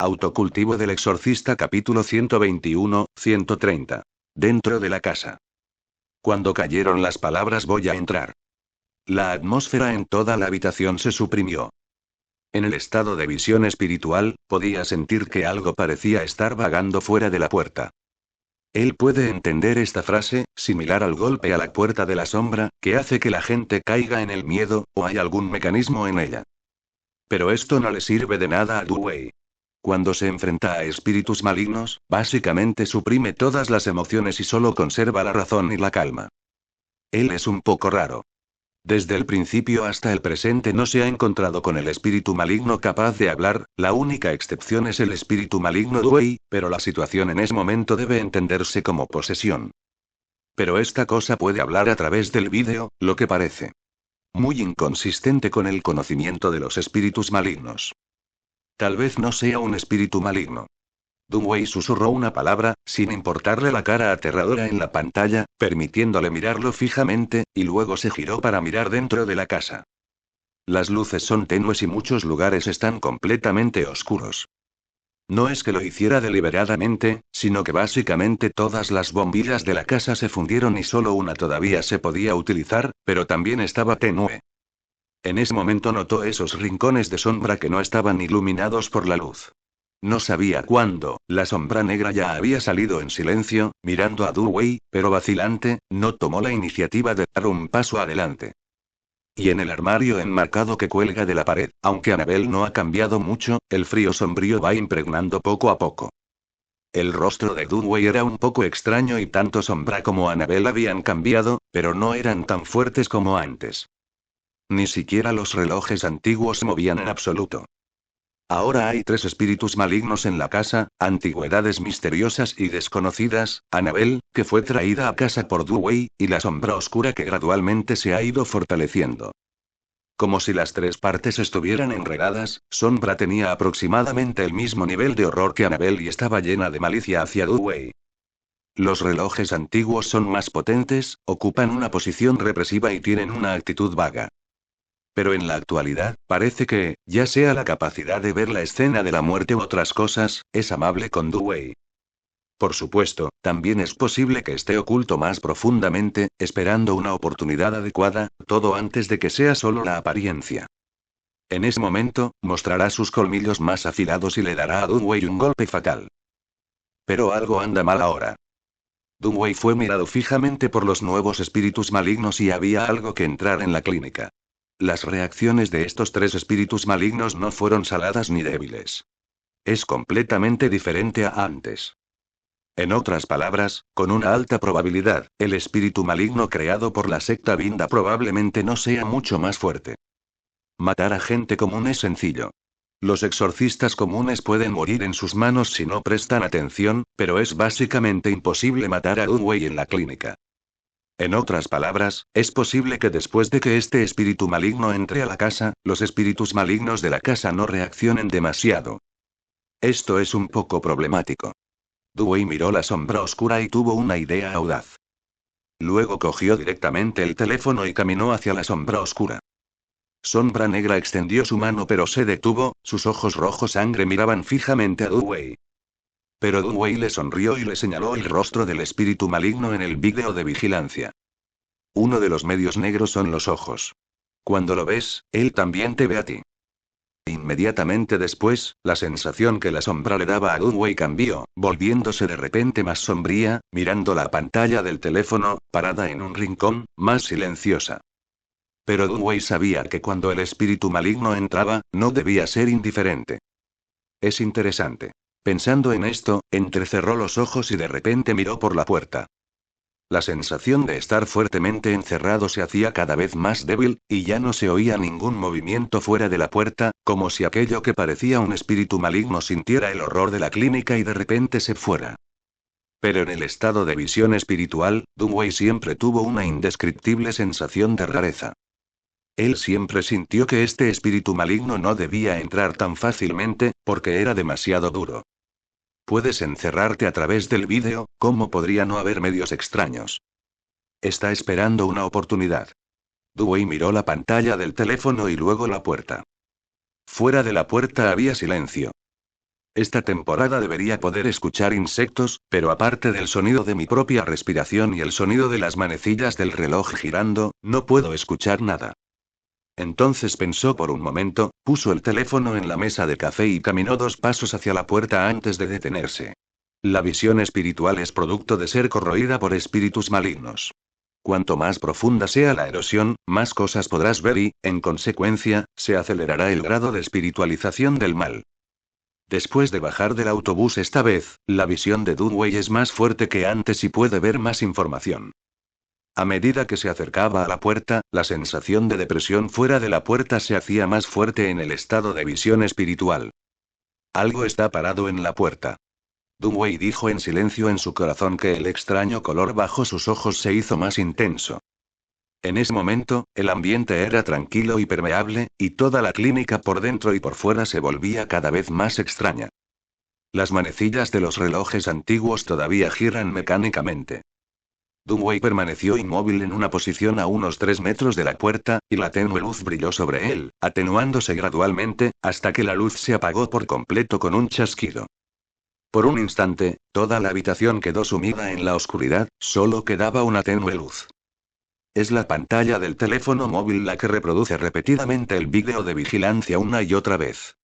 Autocultivo del exorcista capítulo 121, 130. Dentro de la casa. Cuando cayeron las palabras voy a entrar. La atmósfera en toda la habitación se suprimió. En el estado de visión espiritual, podía sentir que algo parecía estar vagando fuera de la puerta. Él puede entender esta frase, similar al golpe a la puerta de la sombra, que hace que la gente caiga en el miedo, o hay algún mecanismo en ella. Pero esto no le sirve de nada a Dwayne. Cuando se enfrenta a espíritus malignos, básicamente suprime todas las emociones y solo conserva la razón y la calma. Él es un poco raro. Desde el principio hasta el presente no se ha encontrado con el espíritu maligno capaz de hablar, la única excepción es el espíritu maligno Dwayne, pero la situación en ese momento debe entenderse como posesión. Pero esta cosa puede hablar a través del vídeo, lo que parece muy inconsistente con el conocimiento de los espíritus malignos. Tal vez no sea un espíritu maligno. Dunway susurró una palabra, sin importarle la cara aterradora en la pantalla, permitiéndole mirarlo fijamente, y luego se giró para mirar dentro de la casa. Las luces son tenues y muchos lugares están completamente oscuros. No es que lo hiciera deliberadamente, sino que básicamente todas las bombillas de la casa se fundieron y solo una todavía se podía utilizar, pero también estaba tenue. En ese momento notó esos rincones de sombra que no estaban iluminados por la luz. No sabía cuándo, la sombra negra ya había salido en silencio, mirando a Dewey, pero vacilante, no tomó la iniciativa de dar un paso adelante. Y en el armario enmarcado que cuelga de la pared, aunque Annabelle no ha cambiado mucho, el frío sombrío va impregnando poco a poco. El rostro de Dewey era un poco extraño y tanto Sombra como Annabelle habían cambiado, pero no eran tan fuertes como antes. Ni siquiera los relojes antiguos se movían en absoluto. Ahora hay 3 espíritus malignos en la casa, antigüedades misteriosas y desconocidas, Annabelle, que fue traída a casa por Dewey, y la sombra oscura que gradualmente se ha ido fortaleciendo. Como si las 3 partes estuvieran enredadas, Sombra tenía aproximadamente el mismo nivel de horror que Annabelle y estaba llena de malicia hacia Dewey. Los relojes antiguos son más potentes, ocupan una posición represiva y tienen una actitud vaga. Pero en la actualidad, parece que, ya sea la capacidad de ver la escena de la muerte u otras cosas, es amable con Dewey. Por supuesto, también es posible que esté oculto más profundamente, esperando una oportunidad adecuada, todo antes de que sea solo la apariencia. En ese momento, mostrará sus colmillos más afilados y le dará a Dewey un golpe fatal. Pero algo anda mal ahora. Dewey fue mirado fijamente por los nuevos espíritus malignos y había algo que entrar en la clínica. Las reacciones de estos 3 espíritus malignos no fueron saladas ni débiles. Es completamente diferente a antes. En otras palabras, con una alta probabilidad, el espíritu maligno creado por la secta Vinda probablemente no sea mucho más fuerte. Matar a gente común es sencillo. Los exorcistas comunes pueden morir en sus manos si no prestan atención, pero es básicamente imposible matar a Dunway en la clínica. En otras palabras, es posible que después de que este espíritu maligno entre a la casa, los espíritus malignos de la casa no reaccionen demasiado. Esto es un poco problemático. Dewey miró la sombra oscura y tuvo una idea audaz. Luego cogió directamente el teléfono y caminó hacia la sombra oscura. Sombra negra extendió su mano pero se detuvo, sus ojos rojos sangre miraban fijamente a Dewey. Pero Dunway le sonrió y le señaló el rostro del espíritu maligno en el vídeo de vigilancia. Uno de los medios negros son los ojos. Cuando lo ves, él también te ve a ti. Inmediatamente después, la sensación que la sombra le daba a Dunway cambió, volviéndose de repente más sombría, mirando la pantalla del teléfono, parada en un rincón, más silenciosa. Pero Dunway sabía que cuando el espíritu maligno entraba, no debía ser indiferente. Es interesante. Pensando en esto, entrecerró los ojos y de repente miró por la puerta. La sensación de estar fuertemente encerrado se hacía cada vez más débil, y ya no se oía ningún movimiento fuera de la puerta, como si aquello que parecía un espíritu maligno sintiera el horror de la clínica y de repente se fuera. Pero en el estado de visión espiritual, Dunway siempre tuvo una indescriptible sensación de rareza. Él siempre sintió que este espíritu maligno no debía entrar tan fácilmente, porque era demasiado duro. Puedes encerrarte a través del vídeo, ¿cómo podría no haber medios extraños? Está esperando una oportunidad. Dewey miró la pantalla del teléfono y luego la puerta. Fuera de la puerta había silencio. Esta temporada debería poder escuchar insectos, pero aparte del sonido de mi propia respiración y el sonido de las manecillas del reloj girando, no puedo escuchar nada. Entonces pensó por un momento, puso el teléfono en la mesa de café y caminó 2 pasos hacia la puerta antes de detenerse. La visión espiritual es producto de ser corroída por espíritus malignos. Cuanto más profunda sea la erosión, más cosas podrás ver y, en consecuencia, se acelerará el grado de espiritualización del mal. Después de bajar del autobús esta vez, la visión de Dunway es más fuerte que antes y puede ver más información. A medida que se acercaba a la puerta, la sensación de depresión fuera de la puerta se hacía más fuerte en el estado de visión espiritual. Algo está parado en la puerta. Dunway dijo en silencio en su corazón que el extraño color bajo sus ojos se hizo más intenso. En ese momento, el ambiente era tranquilo y permeable, y toda la clínica por dentro y por fuera se volvía cada vez más extraña. Las manecillas de los relojes antiguos todavía giran mecánicamente. Dunway permaneció inmóvil en una posición a unos 3 metros de la puerta, y la tenue luz brilló sobre él, atenuándose gradualmente, hasta que la luz se apagó por completo con un chasquido. Por un instante, toda la habitación quedó sumida en la oscuridad, solo quedaba una tenue luz. Es la pantalla del teléfono móvil la que reproduce repetidamente el vídeo de vigilancia una y otra vez.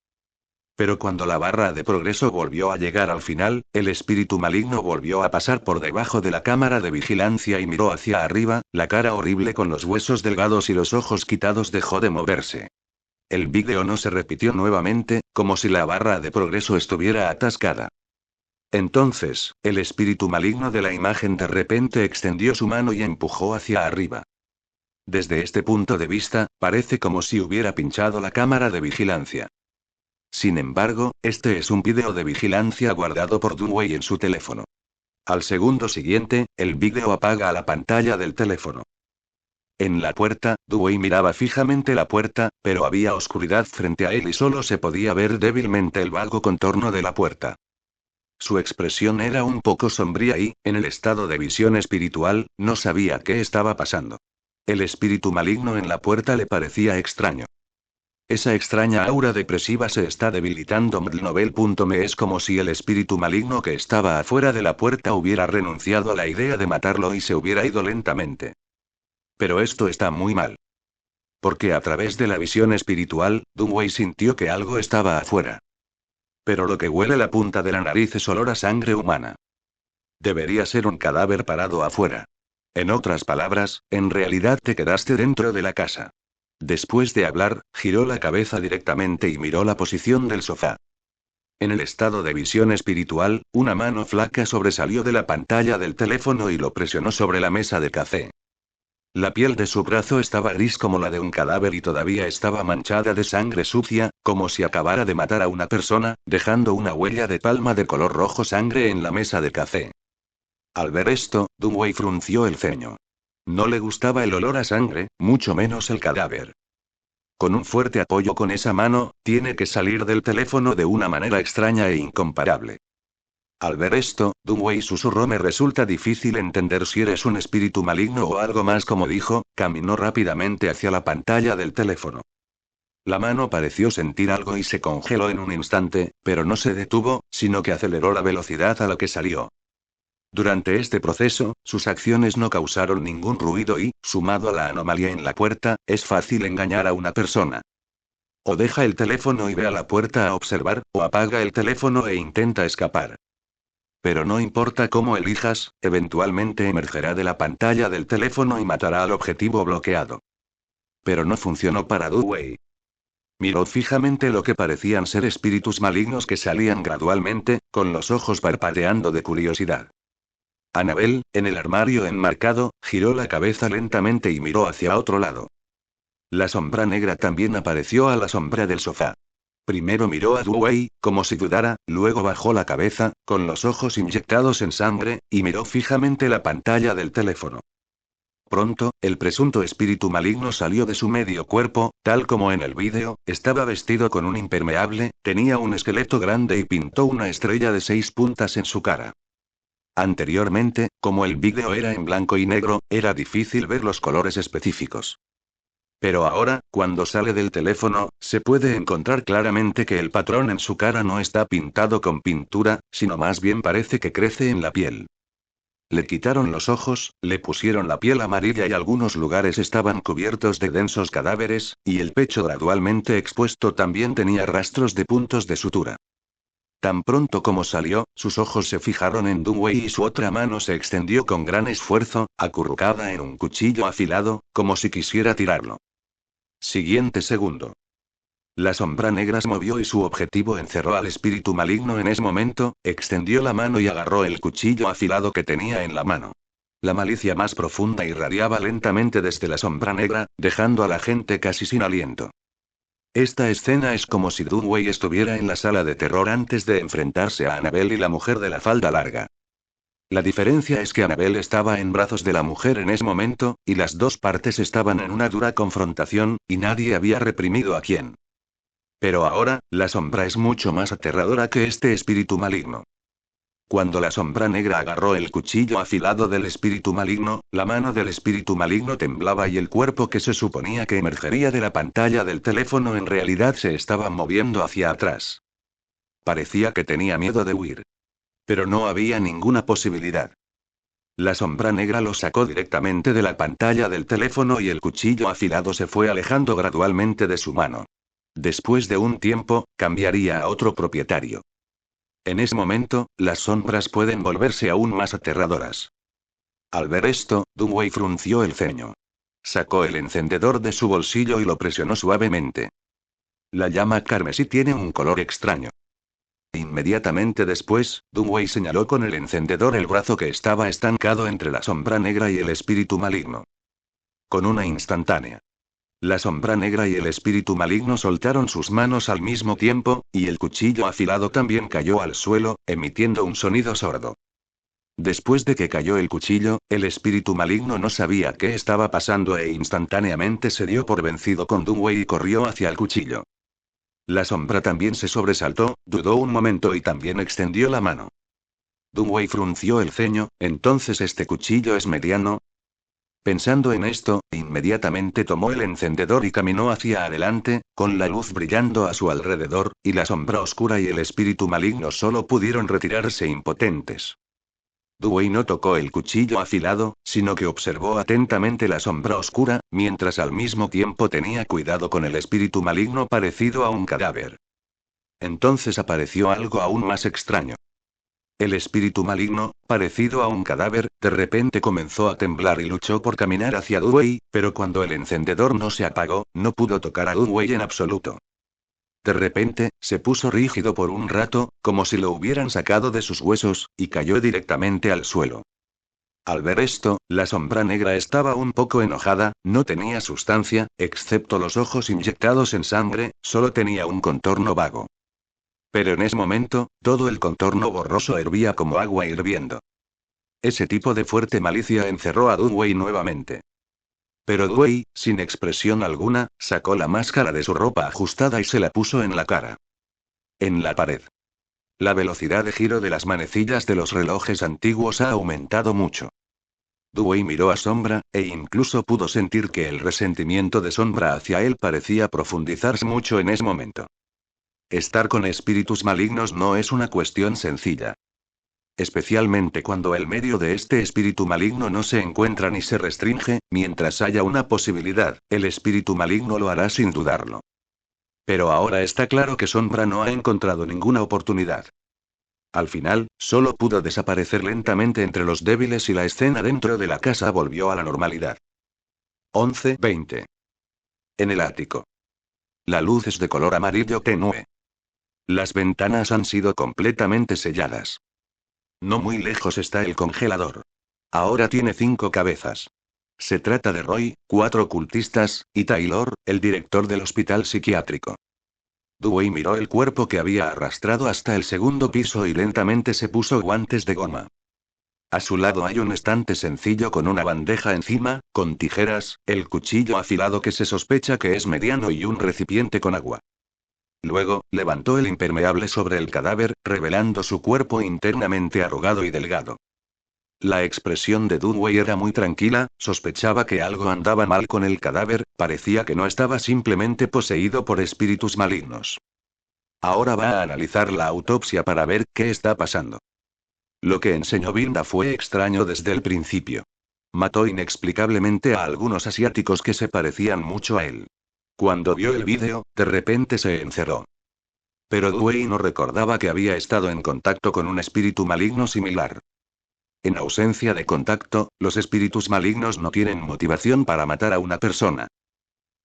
Pero cuando la barra de progreso volvió a llegar al final, el espíritu maligno volvió a pasar por debajo de la cámara de vigilancia y miró hacia arriba, la cara horrible con los huesos delgados y los ojos quitados dejó de moverse. El vídeo no se repitió nuevamente, como si la barra de progreso estuviera atascada. Entonces, el espíritu maligno de la imagen de repente extendió su mano y empujó hacia arriba. Desde este punto de vista, parece como si hubiera pinchado la cámara de vigilancia. Sin embargo, este es un vídeo de vigilancia guardado por Dunway en su teléfono. Al segundo siguiente, el vídeo apaga a la pantalla del teléfono. En la puerta, Dunway miraba fijamente la puerta, pero había oscuridad frente a él y solo se podía ver débilmente el vago contorno de la puerta. Su expresión era un poco sombría y, en el estado de visión espiritual, no sabía qué estaba pasando. El espíritu maligno en la puerta le parecía extraño. Esa extraña aura depresiva se está debilitando. Mdlnovel.me es como si el espíritu maligno que estaba afuera de la puerta hubiera renunciado a la idea de matarlo y se hubiera ido lentamente. Pero esto está muy mal. Porque a través de la visión espiritual, Dunway sintió que algo estaba afuera. Pero lo que huele la punta de la nariz es olor a sangre humana. Debería ser un cadáver parado afuera. En otras palabras, en realidad te quedaste dentro de la casa. Después de hablar, giró la cabeza directamente y miró la posición del sofá. En el estado de visión espiritual, una mano flaca sobresalió de la pantalla del teléfono y lo presionó sobre la mesa de café. La piel de su brazo estaba gris como la de un cadáver y todavía estaba manchada de sangre sucia, como si acabara de matar a una persona, dejando una huella de palma de color rojo sangre en la mesa de café. Al ver esto, Dunway frunció el ceño. No le gustaba el olor a sangre, mucho menos el cadáver. Con un fuerte apoyo con esa mano, tiene que salir del teléfono de una manera extraña e incomparable. Al ver esto, Dunway susurró: me resulta difícil entender si eres un espíritu maligno o algo más. Como dijo, caminó rápidamente hacia la pantalla del teléfono. La mano pareció sentir algo y se congeló en un instante, pero no se detuvo, sino que aceleró la velocidad a la que salió. Durante este proceso, sus acciones no causaron ningún ruido y, sumado a la anomalía en la puerta, es fácil engañar a una persona. O deja el teléfono y ve a la puerta a observar, o apaga el teléfono e intenta escapar. Pero no importa cómo elijas, eventualmente emergerá de la pantalla del teléfono y matará al objetivo bloqueado. Pero no funcionó para Dunway. Miró fijamente lo que parecían ser espíritus malignos que salían gradualmente, con los ojos parpadeando de curiosidad. Annabel, en el armario enmarcado, giró la cabeza lentamente y miró hacia otro lado. La sombra negra también apareció a la sombra del sofá. Primero miró a Dunway, como si dudara, luego bajó la cabeza, con los ojos inyectados en sangre, y miró fijamente la pantalla del teléfono. Pronto, el presunto espíritu maligno salió de su medio cuerpo, tal como en el vídeo, estaba vestido con un impermeable, tenía un esqueleto grande y pintó una estrella de 6 puntas en su cara. Anteriormente, como el vídeo era en blanco y negro, era difícil ver los colores específicos. Pero ahora, cuando sale del teléfono, se puede encontrar claramente que el patrón en su cara no está pintado con pintura, sino más bien parece que crece en la piel. Le quitaron los ojos, le pusieron la piel amarilla y algunos lugares estaban cubiertos de densos cadáveres, y el pecho gradualmente expuesto también tenía rastros de puntos de sutura. Tan pronto como salió, sus ojos se fijaron en Dunway y su otra mano se extendió con gran esfuerzo, acurrucada en un cuchillo afilado, como si quisiera tirarlo. Siguiente segundo. La sombra negra se movió y su objetivo encerró al espíritu maligno en ese momento, extendió la mano y agarró el cuchillo afilado que tenía en la mano. La malicia más profunda irradiaba lentamente desde la sombra negra, dejando a la gente casi sin aliento. Esta escena es como si Dunway estuviera en la sala de terror antes de enfrentarse a Annabelle y la mujer de la falda larga. La diferencia es que Annabelle estaba en brazos de la mujer en ese momento, y las dos partes estaban en una dura confrontación, y nadie había reprimido a quién. Pero ahora, la sombra es mucho más aterradora que este espíritu maligno. Cuando la sombra negra agarró el cuchillo afilado del espíritu maligno, la mano del espíritu maligno temblaba y el cuerpo que se suponía que emergería de la pantalla del teléfono en realidad se estaba moviendo hacia atrás. Parecía que tenía miedo de huir. Pero no había ninguna posibilidad. La sombra negra lo sacó directamente de la pantalla del teléfono y el cuchillo afilado se fue alejando gradualmente de su mano. Después de un tiempo, cambiaría a otro propietario. En ese momento, las sombras pueden volverse aún más aterradoras. Al ver esto, Dunway frunció el ceño. Sacó el encendedor de su bolsillo y lo presionó suavemente. La llama carmesí tiene un color extraño. Inmediatamente después, Dunway señaló con el encendedor el brazo que estaba estancado entre la sombra negra y el espíritu maligno. Con una instantánea. La sombra negra y el espíritu maligno soltaron sus manos al mismo tiempo, y el cuchillo afilado también cayó al suelo, emitiendo un sonido sordo. Después de que cayó el cuchillo, el espíritu maligno no sabía qué estaba pasando e instantáneamente se dio por vencido con Dunway y corrió hacia el cuchillo. La sombra también se sobresaltó, dudó un momento y también extendió la mano. Dunway frunció el ceño, ¿entonces este cuchillo es mediano? Pensando en esto, inmediatamente tomó el encendedor y caminó hacia adelante, con la luz brillando a su alrededor, y la sombra oscura y el espíritu maligno solo pudieron retirarse impotentes. Dunway no tocó el cuchillo afilado, sino que observó atentamente la sombra oscura, mientras al mismo tiempo tenía cuidado con el espíritu maligno parecido a un cadáver. Entonces apareció algo aún más extraño. El espíritu maligno, parecido a un cadáver, de repente comenzó a temblar y luchó por caminar hacia Dunway, pero cuando el encendedor no se apagó, no pudo tocar a Dunway en absoluto. De repente, se puso rígido por un rato, como si lo hubieran sacado de sus huesos, y cayó directamente al suelo. Al ver esto, la sombra negra estaba un poco enojada, no tenía sustancia, excepto los ojos inyectados en sangre, solo tenía un contorno vago. Pero en ese momento, todo el contorno borroso hervía como agua hirviendo. Ese tipo de fuerte malicia encerró a Dunway nuevamente. Pero Dunway, sin expresión alguna, sacó la máscara de su ropa ajustada y se la puso en la cara. En la pared. La velocidad de giro de las manecillas de los relojes antiguos ha aumentado mucho. Dunway miró a Sombra, e incluso pudo sentir que el resentimiento de Sombra hacia él parecía profundizarse mucho en ese momento. Estar con espíritus malignos no es una cuestión sencilla. Especialmente cuando el medio de este espíritu maligno no se encuentra ni se restringe, mientras haya una posibilidad, el espíritu maligno lo hará sin dudarlo. Pero ahora está claro que Sombra no ha encontrado ninguna oportunidad. Al final, solo pudo desaparecer lentamente entre los débiles y la escena dentro de la casa volvió a la normalidad. 11:20. En el ático. La luz es de color amarillo tenue. Las ventanas han sido completamente selladas. No muy lejos está el congelador. Ahora tiene 5 cabezas. Se trata de Roy, 4 ocultistas, y Taylor, el director del hospital psiquiátrico. Dewey miró el cuerpo que había arrastrado hasta el segundo piso y lentamente se puso guantes de goma. A su lado hay un estante sencillo con una bandeja encima, con tijeras, el cuchillo afilado que se sospecha que es mediano y un recipiente con agua. Luego, levantó el impermeable sobre el cadáver, revelando su cuerpo internamente arrugado y delgado. La expresión de Dunway era muy tranquila, sospechaba que algo andaba mal con el cadáver, parecía que no estaba simplemente poseído por espíritus malignos. Ahora va a analizar la autopsia para ver qué está pasando. Lo que enseñó Binda fue extraño desde el principio. Mató inexplicablemente a algunos asiáticos que se parecían mucho a él. Cuando vio el vídeo, de repente se encerró. Pero Dwayne no recordaba que había estado en contacto con un espíritu maligno similar. En ausencia de contacto, los espíritus malignos no tienen motivación para matar a una persona.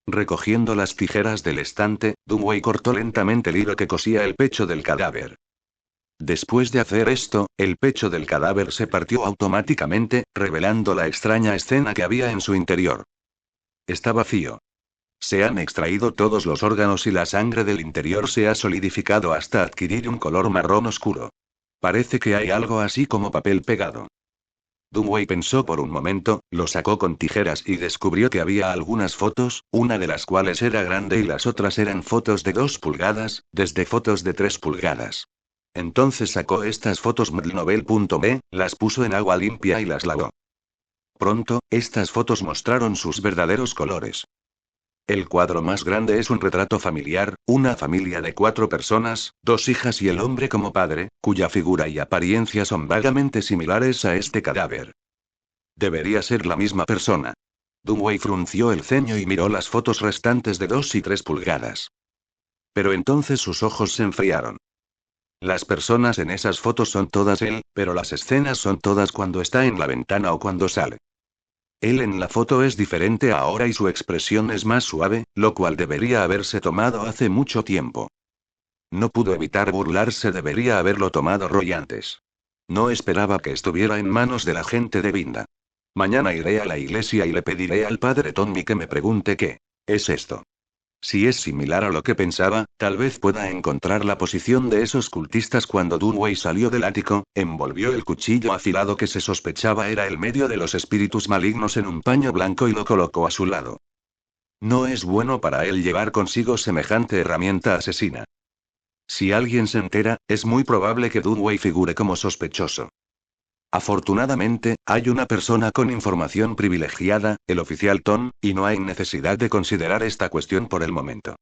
Recogiendo las tijeras del estante, Dunway cortó lentamente el hilo que cosía el pecho del cadáver. Después de hacer esto, el pecho del cadáver se partió automáticamente, revelando la extraña escena que había en su interior. Está vacío. Se han extraído todos los órganos y la sangre del interior se ha solidificado hasta adquirir un color marrón oscuro. Parece que hay algo así como papel pegado. Dunway pensó por un momento, lo sacó con tijeras y descubrió que había algunas fotos, una de las cuales era grande y las otras eran fotos de 2 pulgadas, desde fotos de 3 pulgadas. Entonces sacó estas fotos mdlnovel.me, las puso en agua limpia y las lavó. Pronto, estas fotos mostraron sus verdaderos colores. El cuadro más grande es un retrato familiar, una familia de 4 personas, 2 hijas y el hombre como padre, cuya figura y apariencia son vagamente similares a este cadáver. Debería ser la misma persona. Dunway frunció el ceño y miró las fotos restantes de 2 y 3 pulgadas. Pero entonces sus ojos se enfriaron. Las personas en esas fotos son todas él, pero las escenas son todas cuando está en la ventana o cuando sale. Él en la foto es diferente ahora y su expresión es más suave, lo cual debería haberse tomado hace mucho tiempo. No pudo evitar burlarse, debería haberlo tomado Roy antes. No esperaba que estuviera en manos de la gente de Binda. Mañana iré a la iglesia y le pediré al padre Tommy que me pregunte qué es esto. Si es similar a lo que pensaba, tal vez pueda encontrar la posición de esos cultistas. Cuando Dunway salió del ático, envolvió el cuchillo afilado que se sospechaba era el medio de los espíritus malignos en un paño blanco y lo colocó a su lado. No es bueno para él llevar consigo semejante herramienta asesina. Si alguien se entera, es muy probable que Dunway figure como sospechoso. Afortunadamente, hay una persona con información privilegiada, el oficial Tom, y no hay necesidad de considerar esta cuestión por el momento.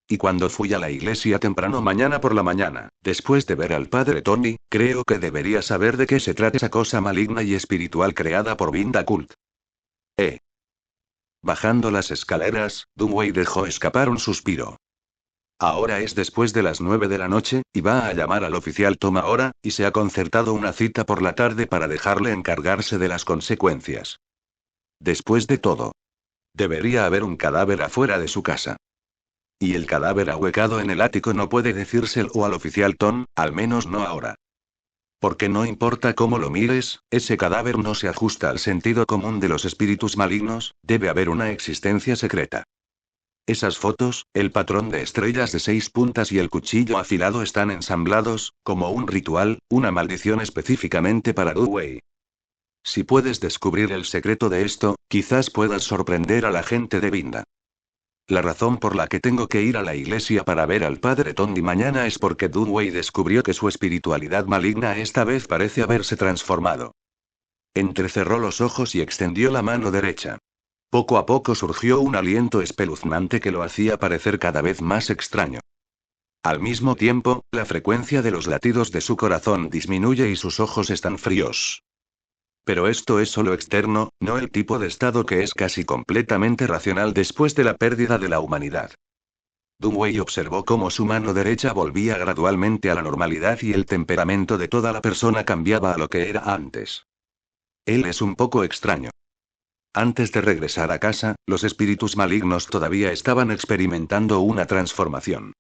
Y cuando fui a la iglesia temprano mañana por la mañana, después de ver al padre Tony, creo que debería saber de qué se trata esa cosa maligna y espiritual creada por Binda Cult. Bajando las escaleras, Dunway dejó escapar un suspiro. Ahora es después de las 9 de la noche, y va a llamar al oficial Tom ahora, y se ha concertado una cita por la tarde para dejarle encargarse de las consecuencias. Después de todo, debería haber un cadáver afuera de su casa. Y el cadáver ahuecado en el ático no puede decírselo al oficial Tom, al menos no ahora. Porque no importa cómo lo mires, ese cadáver no se ajusta al sentido común de los espíritus malignos, debe haber una existencia secreta. Esas fotos, el patrón de estrellas de 6 puntas y el cuchillo afilado están ensamblados, como un ritual, una maldición específicamente para Dunway. Si puedes descubrir el secreto de esto, quizás puedas sorprender a la gente de Binda. La razón por la que tengo que ir a la iglesia para ver al padre Tony mañana es porque Dunway descubrió que su espiritualidad maligna esta vez parece haberse transformado. Entrecerró los ojos y extendió la mano derecha. Poco a poco surgió un aliento espeluznante que lo hacía parecer cada vez más extraño. Al mismo tiempo, la frecuencia de los latidos de su corazón disminuye y sus ojos están fríos. Pero esto es solo externo, no el tipo de estado que es casi completamente racional después de la pérdida de la humanidad. Dunway observó cómo su mano derecha volvía gradualmente a la normalidad y el temperamento de toda la persona cambiaba a lo que era antes. Él es un poco extraño. Antes de regresar a casa, los espíritus malignos todavía estaban experimentando una transformación.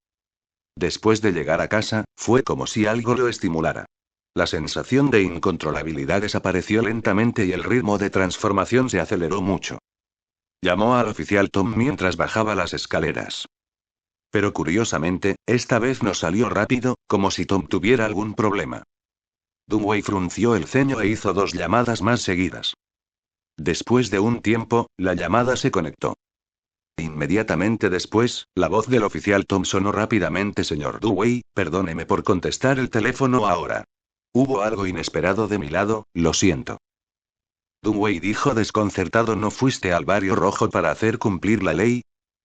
Después de llegar a casa, fue como si algo lo estimulara. La sensación de incontrolabilidad desapareció lentamente y el ritmo de transformación se aceleró mucho. Llamó al oficial Tom mientras bajaba las escaleras. Pero curiosamente, esta vez no salió rápido, como si Tom tuviera algún problema. Dunway frunció el ceño e hizo 2 llamadas más seguidas. Después de un tiempo, la llamada se conectó. Inmediatamente después, la voz del oficial Tom sonó rápidamente. Señor Dunway, perdóneme por contestar el teléfono ahora. Hubo algo inesperado de mi lado, lo siento. Dunway dijo desconcertado. ¿No fuiste al barrio rojo para hacer cumplir la ley?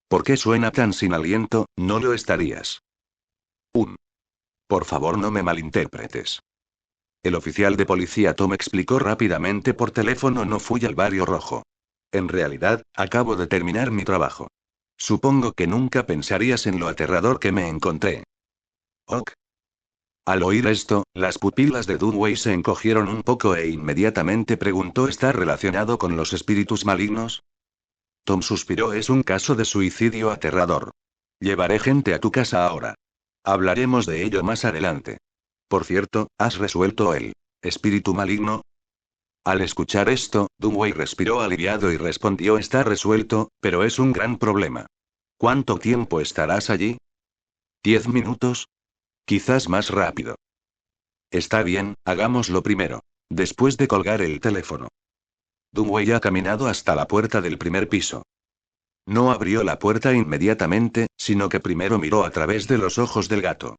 ¿Por qué suena tan sin aliento? No lo estarías. Por favor, no me malinterpretes. El oficial de policía Tom explicó rápidamente por teléfono. No fui al barrio rojo. En realidad, acabo de terminar mi trabajo. Supongo que nunca pensarías en lo aterrador que me encontré. Ok. Al oír esto, las pupilas de Dunway se encogieron un poco e inmediatamente preguntó: ¿está relacionado con los espíritus malignos? Tom suspiró: es un caso de suicidio aterrador. Llevaré gente a tu casa ahora. Hablaremos de ello más adelante. Por cierto, ¿has resuelto el espíritu maligno? Al escuchar esto, Dunway respiró aliviado y respondió: está resuelto, pero es un gran problema. ¿Cuánto tiempo estarás allí? ¿10 minutos? Quizás más rápido. Está bien, hagámoslo primero. Después de colgar el teléfono. Dunway ha caminado hasta la puerta del primer piso. No abrió la puerta inmediatamente, sino que primero miró a través de los ojos del gato.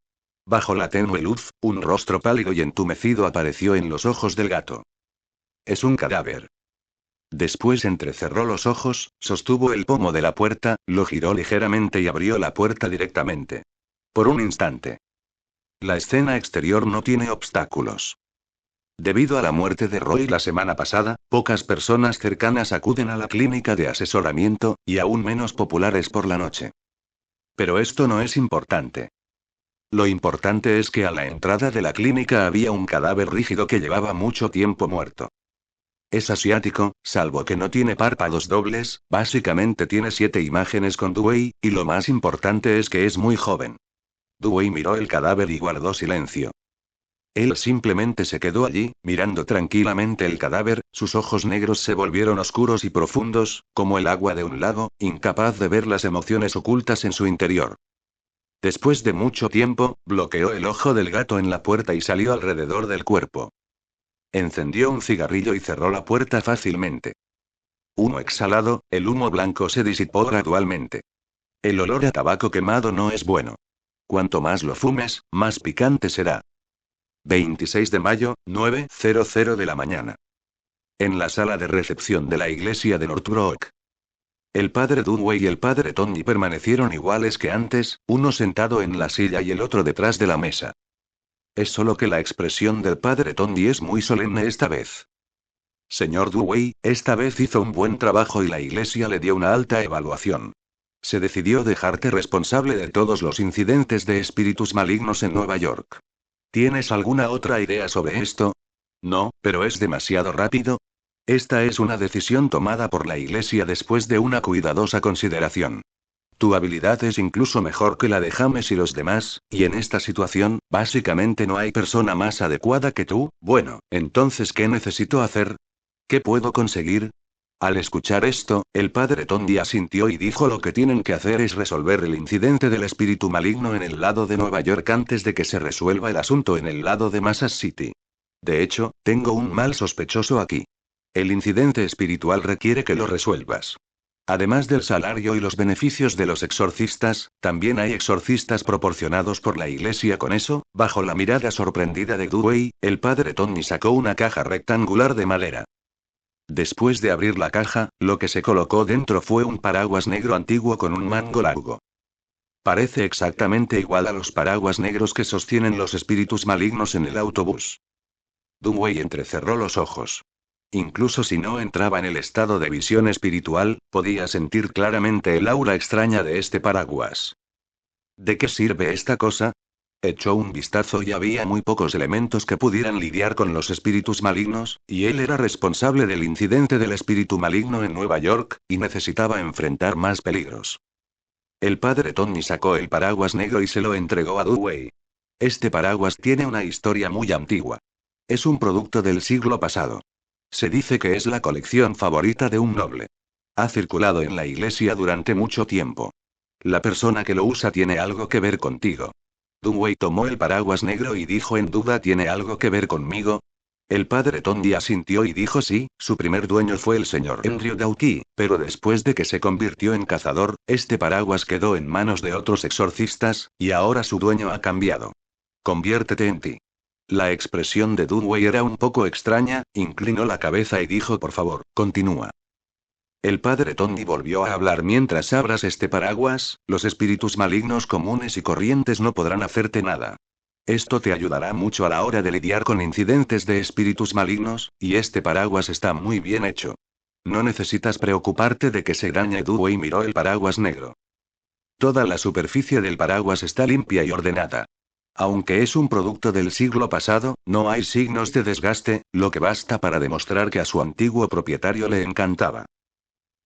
Bajo la tenue luz, un rostro pálido y entumecido apareció en los ojos del gato. Es un cadáver. Después entrecerró los ojos, sostuvo el pomo de la puerta, lo giró ligeramente y abrió la puerta directamente. Por un instante. La escena exterior no tiene obstáculos. Debido a la muerte de Roy la semana pasada, pocas personas cercanas acuden a la clínica de asesoramiento, y aún menos populares por la noche. Pero esto no es importante. Lo importante es que a la entrada de la clínica había un cadáver rígido que llevaba mucho tiempo muerto. Es asiático, salvo que no tiene párpados dobles, básicamente tiene 7 imágenes con Dewey, y lo más importante es que es muy joven. Dewey miró el cadáver y guardó silencio. Él simplemente se quedó allí, mirando tranquilamente el cadáver. Sus ojos negros se volvieron oscuros y profundos, como el agua de un lago, incapaz de ver las emociones ocultas en su interior. Después de mucho tiempo, bloqueó el ojo del gato en la puerta y salió alrededor del cuerpo. Encendió un cigarrillo y cerró la puerta fácilmente. Humo exhalado, el humo blanco se disipó gradualmente. El olor a tabaco quemado no es bueno. Cuanto más lo fumes, más picante será. 26 de mayo, 9:00 de la mañana. En la sala de recepción de la iglesia de Northbrook. El padre Dunway y el padre Tony permanecieron iguales que antes, uno sentado en la silla y el otro detrás de la mesa. Es solo que la expresión del padre Tony es muy solemne esta vez. Señor Dunway, esta vez hizo un buen trabajo y la iglesia le dio una alta evaluación. Se decidió dejarte responsable de todos los incidentes de espíritus malignos en Nueva York. ¿Tienes alguna otra idea sobre esto? No, pero es demasiado rápido. Esta es una decisión tomada por la iglesia después de una cuidadosa consideración. Tu habilidad es incluso mejor que la de James y los demás, y en esta situación, básicamente no hay persona más adecuada que tú. Bueno, entonces, ¿qué necesito hacer? ¿Qué puedo conseguir? Al escuchar esto, el padre Tondi asintió y dijo: lo que tienen que hacer es resolver el incidente del espíritu maligno en el lado de Nueva York antes de que se resuelva el asunto en el lado de Massas City. De hecho, tengo un mal sospechoso aquí. El incidente espiritual requiere que lo resuelvas. Además del salario y los beneficios de los exorcistas, también hay exorcistas proporcionados por la iglesia. Con eso, bajo la mirada sorprendida de Dewey, el padre Tony sacó una caja rectangular de madera. Después de abrir la caja, lo que se colocó dentro fue un paraguas negro antiguo con un mango largo. Parece exactamente igual a los paraguas negros que sostienen los espíritus malignos en el autobús. Dunway entrecerró los ojos. Incluso si no entraba en el estado de visión espiritual, podía sentir claramente el aura extraña de este paraguas. ¿De qué sirve esta cosa? Echó un vistazo y había muy pocos elementos que pudieran lidiar con los espíritus malignos, y él era responsable del incidente del espíritu maligno en Nueva York, y necesitaba enfrentar más peligros. El padre Tony sacó el paraguas negro y se lo entregó a Dewey. Este paraguas tiene una historia muy antigua. Es un producto del siglo pasado. Se dice que es la colección favorita de un noble. Ha circulado en la iglesia durante mucho tiempo. La persona que lo usa tiene algo que ver contigo. Dunway tomó el paraguas negro y dijo en duda: ¿tiene algo que ver conmigo? El padre Tondi asintió y dijo: sí, su primer dueño fue el señor Andrew Dauti, pero después de que se convirtió en cazador, este paraguas quedó en manos de otros exorcistas, y ahora su dueño ha cambiado. Conviértete en ti. La expresión de Dunway era un poco extraña, inclinó la cabeza y dijo: por favor, continúa. El padre Tony volvió a hablar: mientras abras este paraguas, los espíritus malignos comunes y corrientes no podrán hacerte nada. Esto te ayudará mucho a la hora de lidiar con incidentes de espíritus malignos, y este paraguas está muy bien hecho. No necesitas preocuparte de que se dañe. Dunway miró el paraguas negro. Toda la superficie del paraguas está limpia y ordenada. Aunque es un producto del siglo pasado, no hay signos de desgaste, lo que basta para demostrar que a su antiguo propietario le encantaba.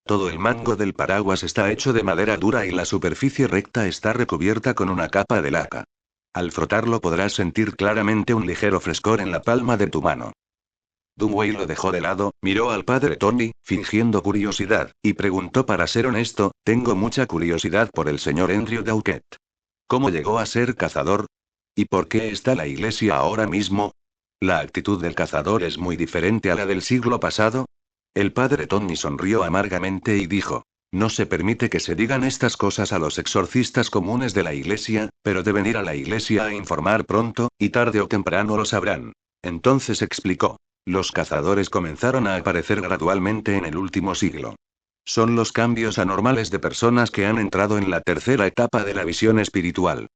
Todo el mango del paraguas está hecho de madera dura y la superficie recta está recubierta con una capa de laca. Al frotarlo podrás sentir claramente un ligero frescor en la palma de tu mano. Dunway lo dejó de lado, miró al padre Tony, fingiendo curiosidad, y preguntó: para ser honesto, tengo mucha curiosidad por el señor Andrew Dauquet. ¿Cómo llegó a ser cazador? ¿Y por qué está la iglesia ahora mismo? ¿La actitud del cazador es muy diferente a la del siglo pasado? El padre Tony sonrió amargamente y dijo: no se permite que se digan estas cosas a los exorcistas comunes de la iglesia, pero deben ir a la iglesia a informar pronto, y tarde o temprano lo sabrán. Entonces explicó: los cazadores comenzaron a aparecer gradualmente en el último siglo. Son los cambios anormales de personas que han entrado en la tercera etapa de la visión espiritual.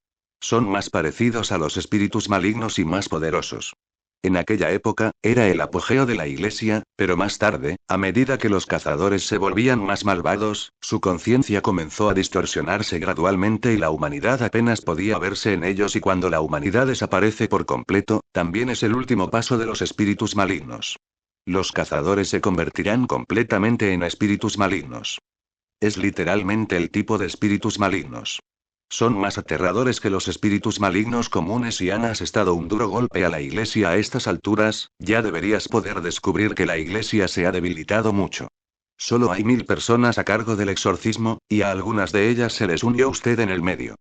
Son más parecidos a los espíritus malignos y más poderosos. En aquella época, era el apogeo de la iglesia, pero más tarde, a medida que los cazadores se volvían más malvados, su conciencia comenzó a distorsionarse gradualmente y la humanidad apenas podía verse en ellos, y cuando la humanidad desaparece por completo, también es el último paso de los espíritus malignos. Los cazadores se convertirán completamente en espíritus malignos. Es literalmente el tipo de espíritus malignos. Son más aterradores que los espíritus malignos comunes y han asestado un duro golpe a la iglesia a estas alturas. Ya deberías poder descubrir que la iglesia se ha debilitado mucho. Solo hay 1000 personas a cargo del exorcismo, y a algunas de ellas se les unió usted en el medio.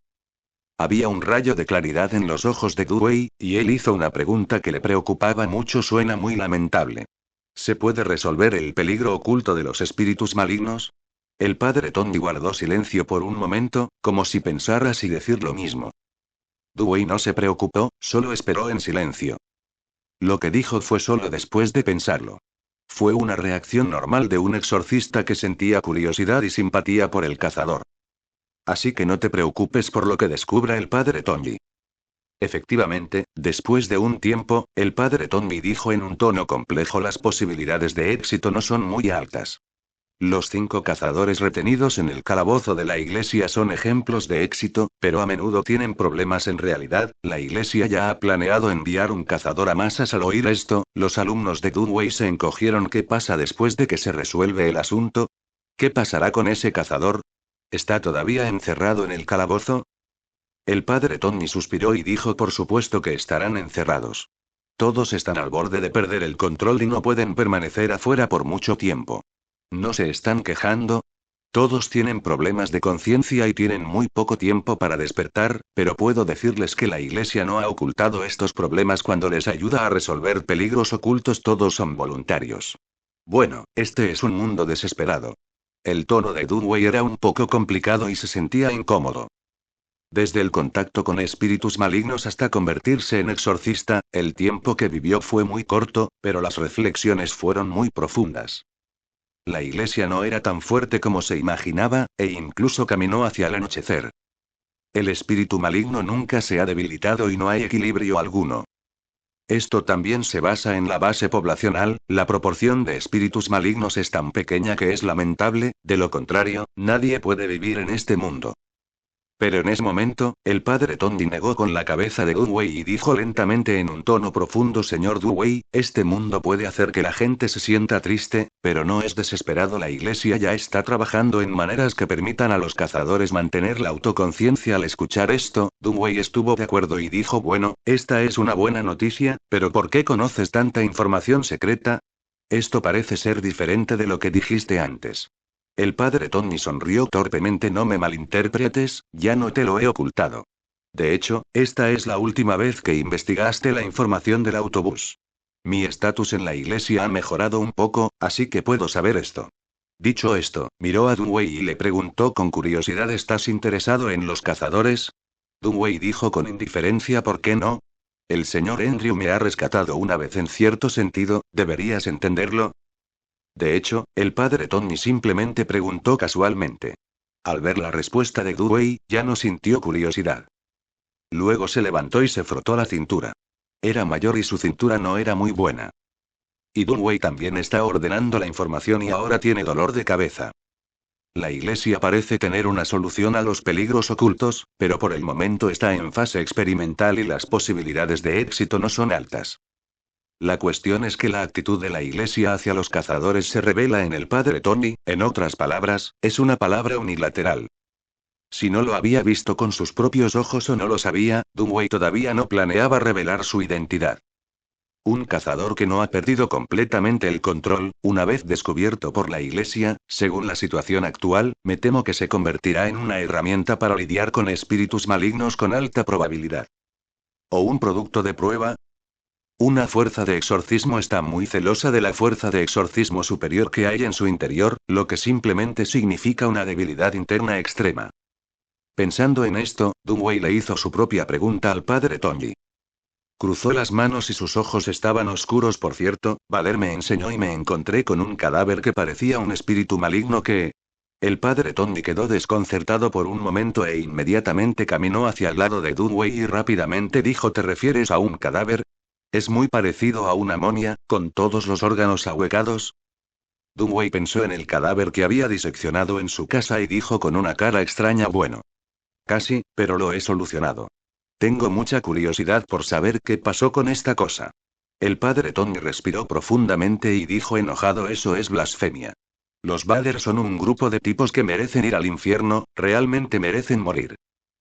Había un rayo de claridad en los ojos de Dunway, y él hizo una pregunta que le preocupaba mucho. Suena muy lamentable. ¿Se puede resolver el peligro oculto de los espíritus malignos? El padre Tony guardó silencio por un momento, como si pensara si decir lo mismo. Dunway no se preocupó, solo esperó en silencio. Lo que dijo fue solo después de pensarlo. Fue una reacción normal de un exorcista que sentía curiosidad y simpatía por el cazador. Así que no te preocupes por lo que descubra el padre Tony. Efectivamente, después de un tiempo, el padre Tony dijo en un tono complejo: las posibilidades de éxito no son muy altas. Los 5 cazadores retenidos en el calabozo de la iglesia son ejemplos de éxito, pero a menudo tienen problemas. En realidad, la iglesia ya ha planeado enviar un cazador a masas. Al oír esto, los alumnos de Dunway se encogieron. ¿Qué pasa después de que se resuelve el asunto? ¿Qué pasará con ese cazador? ¿Está todavía encerrado en el calabozo? El padre Tony suspiró y dijo: por supuesto que estarán encerrados. Todos están al borde de perder el control y no pueden permanecer afuera por mucho tiempo. ¿No se están quejando? Todos tienen problemas de conciencia y tienen muy poco tiempo para despertar, pero puedo decirles que la iglesia no ha ocultado estos problemas cuando les ayuda a resolver peligros ocultos. Todos son voluntarios. Bueno, este es un mundo desesperado. El tono de Dunway era un poco complicado y se sentía incómodo. Desde el contacto con espíritus malignos hasta convertirse en exorcista, el tiempo que vivió fue muy corto, pero las reflexiones fueron muy profundas. La iglesia no era tan fuerte como se imaginaba, e incluso caminó hacia el anochecer. El espíritu maligno nunca se ha debilitado y no hay equilibrio alguno. Esto también se basa en la base poblacional. La proporción de espíritus malignos es tan pequeña que es lamentable, de lo contrario, nadie puede vivir en este mundo. Pero en ese momento, el padre Tony negó con la cabeza de Dunway y dijo lentamente en un tono profundo: señor Dunway, este mundo puede hacer que la gente se sienta triste, pero no es desesperado. La iglesia ya está trabajando en maneras que permitan a los cazadores mantener la autoconciencia. Al escuchar esto, Dunway estuvo de acuerdo y dijo: bueno, esta es una buena noticia, pero ¿por qué conoces tanta información secreta? Esto parece ser diferente de lo que dijiste antes. El padre Tony sonrió torpemente. No me malinterpretes, ya no te lo he ocultado. De hecho, esta es la última vez que investigaste la información del autobús. Mi estatus en la iglesia ha mejorado un poco, así que puedo saber esto. Dicho esto, miró a Dunway y le preguntó con curiosidad: ¿estás interesado en los cazadores? Dunway dijo con indiferencia: ¿por qué no? El señor Andrew me ha rescatado una vez en cierto sentido, ¿deberías entenderlo? De hecho, el padre Tony simplemente preguntó casualmente. Al ver la respuesta de Dewey, ya no sintió curiosidad. Luego se levantó y se frotó la cintura. Era mayor y su cintura no era muy buena. Y Dewey también está ordenando la información y ahora tiene dolor de cabeza. La Iglesia parece tener una solución a los peligros ocultos, pero por el momento está en fase experimental y las posibilidades de éxito no son altas. La cuestión es que la actitud de la Iglesia hacia los cazadores se revela en el padre Tony, en otras palabras, es una palabra unilateral. Si no lo había visto con sus propios ojos o no lo sabía, Dewey todavía no planeaba revelar su identidad. Un cazador que no ha perdido completamente el control, una vez descubierto por la Iglesia, según la situación actual, me temo que se convertirá en una herramienta para lidiar con espíritus malignos con alta probabilidad. ¿O un producto de prueba? Una fuerza de exorcismo está muy celosa de la fuerza de exorcismo superior que hay en su interior, lo que simplemente significa una debilidad interna extrema. Pensando en esto, Dewey le hizo su propia pregunta al padre Tony. Cruzó las manos y sus ojos estaban oscuros. Por cierto, Valer me enseñó y me encontré con un cadáver que parecía un espíritu maligno que... El padre Tony quedó desconcertado por un momento e inmediatamente caminó hacia el lado de Dewey y rápidamente dijo: ¿Te refieres a un cadáver? ¿Es muy parecido a una momia, con todos los órganos ahuecados? Dewey pensó en el cadáver que había diseccionado en su casa y dijo con una cara extraña: bueno. Casi, pero lo he solucionado. Tengo mucha curiosidad por saber qué pasó con esta cosa. El padre Tony respiró profundamente y dijo enojado: eso es blasfemia. Los Vader son un grupo de tipos que merecen ir al infierno, realmente merecen morir.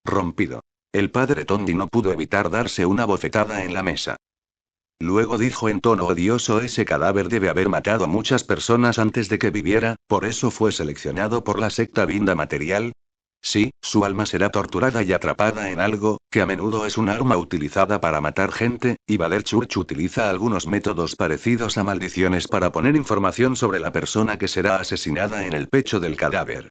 Rompido. El padre Tony no pudo evitar darse una bofetada en la mesa. Luego dijo en tono odioso: ese cadáver debe haber matado a muchas personas antes de que viviera, por eso fue seleccionado por la secta Vinda Material. Sí, su alma será torturada y atrapada en algo, que a menudo es un arma utilizada para matar gente, y Vader Church utiliza algunos métodos parecidos a maldiciones para poner información sobre la persona que será asesinada en el pecho del cadáver.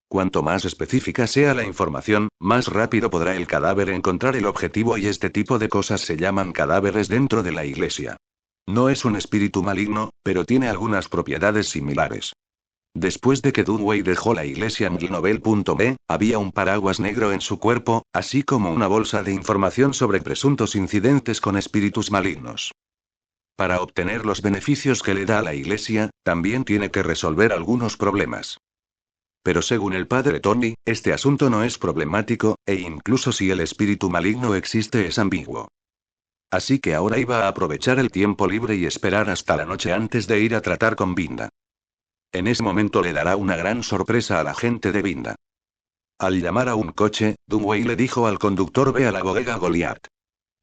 Cuanto más específica sea la información, más rápido podrá el cadáver encontrar el objetivo, y este tipo de cosas se llaman cadáveres dentro de la Iglesia. No es un espíritu maligno, pero tiene algunas propiedades similares. Después de que Dewey dejó la iglesia McNobel.me, había un paraguas negro en su cuerpo, así como una bolsa de información sobre presuntos incidentes con espíritus malignos. Para obtener los beneficios que le da a la iglesia, también tiene que resolver algunos problemas. Pero según el padre Tony, este asunto no es problemático, e incluso si el espíritu maligno existe es ambiguo. Así que ahora iba a aprovechar el tiempo libre y esperar hasta la noche antes de ir a tratar con Vinda. En ese momento le dará una gran sorpresa a la gente de Vinda. Al llamar a un coche, Dewey le dijo al conductor: ve a la bodega Goliath.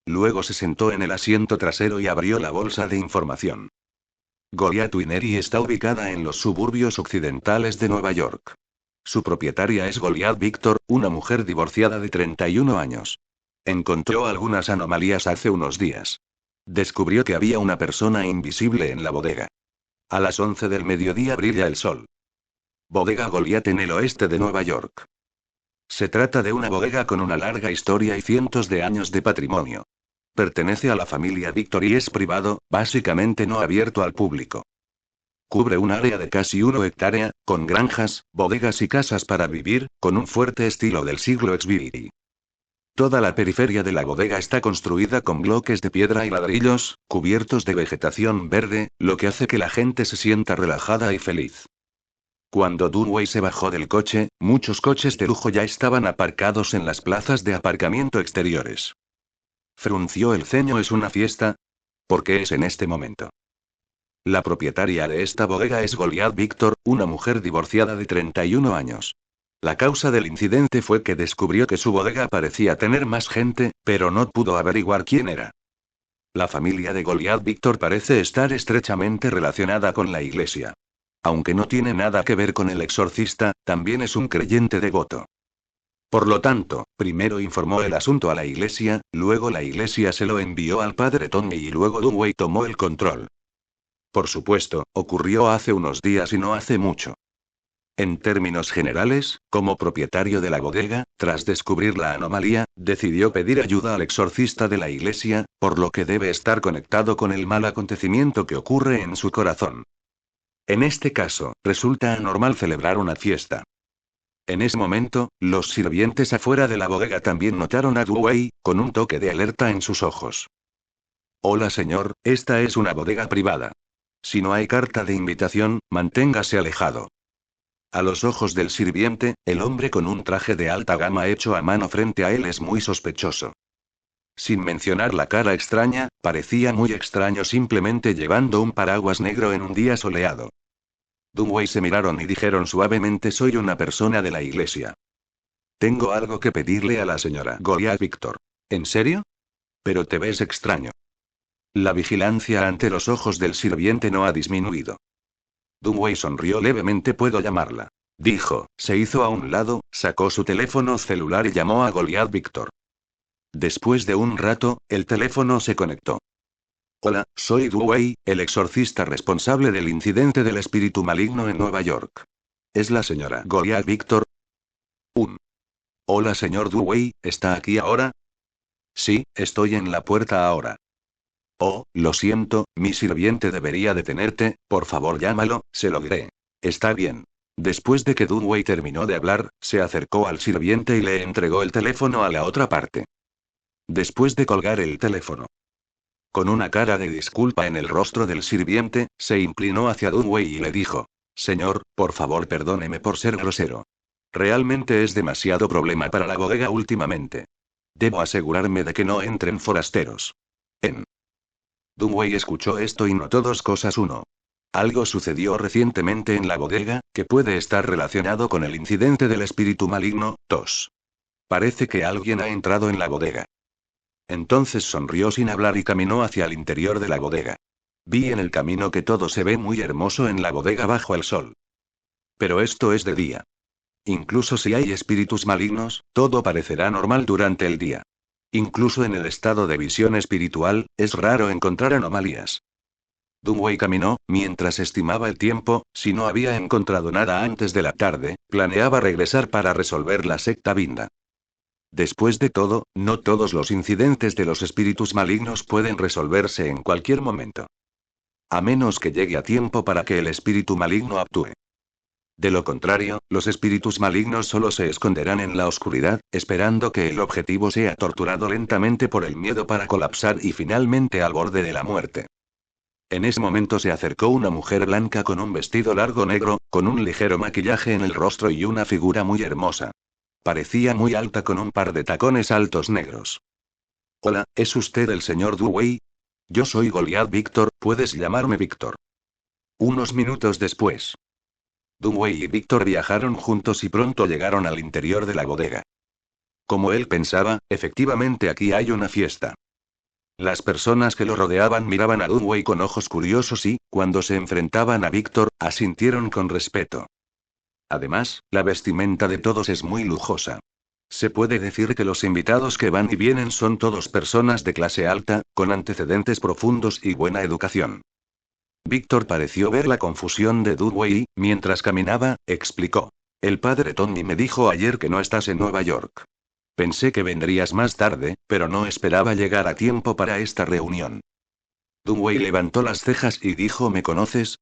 Luego se sentó en el asiento trasero y abrió la bolsa de información. Goliath Winery está ubicada en los suburbios occidentales de Nueva York. Su propietaria es Goliath Victor, una mujer divorciada de 31 años. Encontró algunas anomalías hace unos días. Descubrió que había una persona invisible en la bodega. A las 11 del mediodía brilla el sol. Bodega Goliath en el oeste de Nueva York. Se trata de una bodega con una larga historia y cientos de años de patrimonio. Pertenece a la familia Victor y es privado, básicamente no abierto al público. Cubre un área de casi 1 hectárea, con granjas, bodegas y casas para vivir, con un fuerte estilo del siglo XX. Toda la periferia de la bodega está construida con bloques de piedra y ladrillos, cubiertos de vegetación verde, lo que hace que la gente se sienta relajada y feliz. Cuando Dewey se bajó del coche, muchos coches de lujo ya estaban aparcados en las plazas de aparcamiento exteriores. Frunció el ceño. ¿Es una fiesta? ¿Por qué es en este momento? La propietaria de esta bodega es Goliath Victor, una mujer divorciada de 31 años. La causa del incidente fue que descubrió que su bodega parecía tener más gente, pero no pudo averiguar quién era. La familia de Goliath Victor parece estar estrechamente relacionada con la iglesia. Aunque no tiene nada que ver con el exorcista, también es un creyente devoto. Por lo tanto, primero informó el asunto a la iglesia, luego la iglesia se lo envió al padre Tony y luego Dewey tomó el control. Por supuesto, ocurrió hace unos días y no hace mucho. En términos generales, como propietario de la bodega, tras descubrir la anomalía, decidió pedir ayuda al exorcista de la iglesia, por lo que debe estar conectado con el mal acontecimiento que ocurre en su corazón. En este caso, resulta anormal celebrar una fiesta. En ese momento, los sirvientes afuera de la bodega también notaron a Duwei, con un toque de alerta en sus ojos. Hola señor, esta es una bodega privada. Si no hay carta de invitación, manténgase alejado. A los ojos del sirviente, el hombre con un traje de alta gama hecho a mano frente a él es muy sospechoso. Sin mencionar la cara extraña, parecía muy extraño simplemente llevando un paraguas negro en un día soleado. Dunway se miraron y dijeron suavemente: soy una persona de la iglesia. Tengo algo que pedirle a la señora Goliath Victor. ¿En serio? Pero te ves extraño. La vigilancia ante los ojos del sirviente no ha disminuido. Dunway sonrió levemente. ¿Puedo llamarla?, dijo, se hizo a un lado, sacó su teléfono celular y llamó a Goliath Victor. Después de un rato, el teléfono se conectó. Hola, soy Dunway, el exorcista responsable del incidente del espíritu maligno en Nueva York. ¿Es la señora Goliath Victor? Hola señor Dunway, ¿está aquí ahora? Sí, estoy en la puerta ahora. Oh, lo siento, mi sirviente debería detenerte, por favor llámalo, se lo diré. Está bien. Después de que Dunway terminó de hablar, se acercó al sirviente y le entregó el teléfono a la otra parte. Después de colgar el teléfono, con una cara de disculpa en el rostro del sirviente, se inclinó hacia Dunway y le dijo: Señor, por favor perdóneme por ser grosero. Realmente es demasiado problema para la bodega últimamente. Debo asegurarme de que no entren forasteros. Dunway escuchó esto y notó dos cosas. Uno. Algo sucedió recientemente en la bodega, que puede estar relacionado con el incidente del espíritu maligno. 2. Parece que alguien ha entrado en la bodega. Entonces sonrió sin hablar y caminó hacia el interior de la bodega. Vi en el camino que todo se ve muy hermoso en la bodega bajo el sol. Pero esto es de día. Incluso si hay espíritus malignos, todo parecerá normal durante el día. Incluso en el estado de visión espiritual, es raro encontrar anomalías. Dunway caminó, mientras estimaba el tiempo. Si no había encontrado nada antes de la tarde, planeaba regresar para resolver la secta Binda. Después de todo, no todos los incidentes de los espíritus malignos pueden resolverse en cualquier momento. A menos que llegue a tiempo para que el espíritu maligno actúe. De lo contrario, los espíritus malignos solo se esconderán en la oscuridad, esperando que el objetivo sea torturado lentamente por el miedo para colapsar y finalmente al borde de la muerte. En ese momento se acercó una mujer blanca con un vestido largo negro, con un ligero maquillaje en el rostro y una figura muy hermosa. Parecía muy alta con un par de tacones altos negros. Hola, ¿es usted el señor Dunway? Yo soy Goliath Victor, puedes llamarme Victor. Unos minutos después, Dunway y Victor viajaron juntos y pronto llegaron al interior de la bodega. Como él pensaba, efectivamente aquí hay una fiesta. Las personas que lo rodeaban miraban a Dunway con ojos curiosos y, cuando se enfrentaban a Victor, asintieron con respeto. Además, la vestimenta de todos es muy lujosa. Se puede decir que los invitados que van y vienen son todos personas de clase alta, con antecedentes profundos y buena educación. Victor pareció ver la confusión de Dunway y, mientras caminaba, explicó: el padre Tony me dijo ayer que no estás en Nueva York. Pensé que vendrías más tarde, pero no esperaba llegar a tiempo para esta reunión. Dunway levantó las cejas y dijo: ¿me conoces?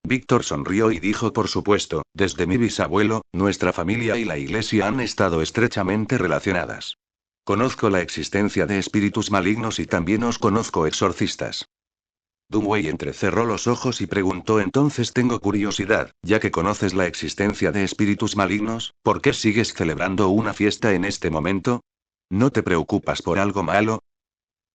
Victor sonrió y dijo: por supuesto, desde mi bisabuelo, nuestra familia y la iglesia han estado estrechamente relacionadas. Conozco la existencia de espíritus malignos y también os conozco exorcistas. Dunway entrecerró los ojos y preguntó: entonces tengo curiosidad, ya que conoces la existencia de espíritus malignos, ¿por qué sigues celebrando una fiesta en este momento? ¿No te preocupas por algo malo?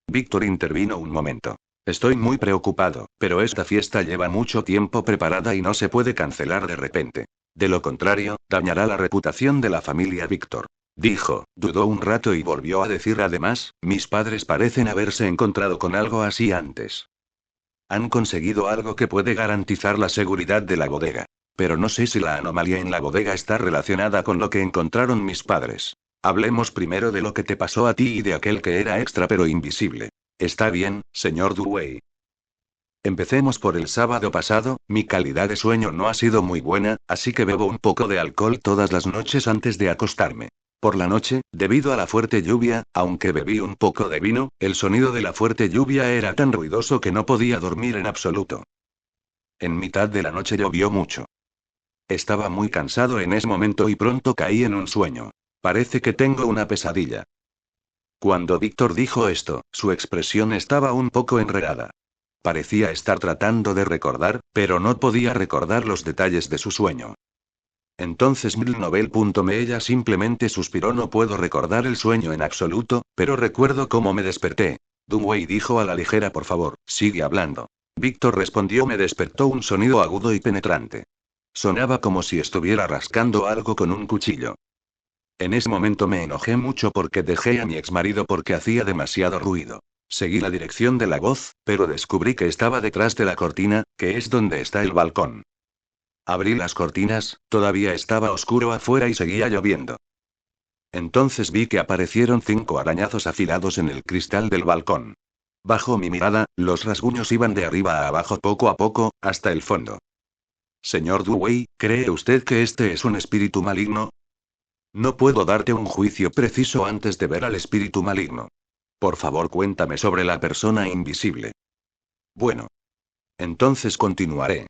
Victor intervino un momento. Estoy muy preocupado, pero esta fiesta lleva mucho tiempo preparada y no se puede cancelar de repente. De lo contrario, dañará la reputación de la familia Victor. Dijo, dudó un rato y volvió a decir: además, mis padres parecen haberse encontrado con algo así antes. Han conseguido algo que puede garantizar la seguridad de la bodega. Pero no sé si la anomalía en la bodega está relacionada con lo que encontraron mis padres. Hablemos primero de lo que te pasó a ti y de aquel que era extra pero invisible. ¿Está bien, señor Dunway? Empecemos por el sábado pasado, mi calidad de sueño no ha sido muy buena, así que bebo un poco de alcohol todas las noches antes de acostarme. Por la noche, debido a la fuerte lluvia, aunque bebí un poco de vino, el sonido de la fuerte lluvia era tan ruidoso que no podía dormir en absoluto. En mitad de la noche llovió mucho. Estaba muy cansado en ese momento y pronto caí en un sueño. Parece que tengo una pesadilla. Cuando Víctor dijo esto, su expresión estaba un poco enredada. Parecía estar tratando de recordar, pero no podía recordar los detalles de su sueño. Entonces Milnovel.me ella simplemente suspiró. No puedo recordar el sueño en absoluto, pero recuerdo cómo me desperté. Dunway dijo a la ligera: por favor, sigue hablando. Víctor respondió: me despertó un sonido agudo y penetrante. Sonaba como si estuviera rascando algo con un cuchillo. En ese momento me enojé mucho porque dejé a mi exmarido porque hacía demasiado ruido. Seguí la dirección de la voz, pero descubrí que estaba detrás de la cortina, que es donde está el balcón. Abrí las cortinas, todavía estaba oscuro afuera y seguía lloviendo. Entonces vi que aparecieron 5 arañazos afilados en el cristal del balcón. Bajo mi mirada, los rasguños iban de arriba a abajo poco a poco, hasta el fondo. Señor Dewey, ¿cree usted que este es un espíritu maligno? No puedo darte un juicio preciso antes de ver al espíritu maligno. Por favor, cuéntame sobre la persona invisible. Bueno. Entonces continuaré.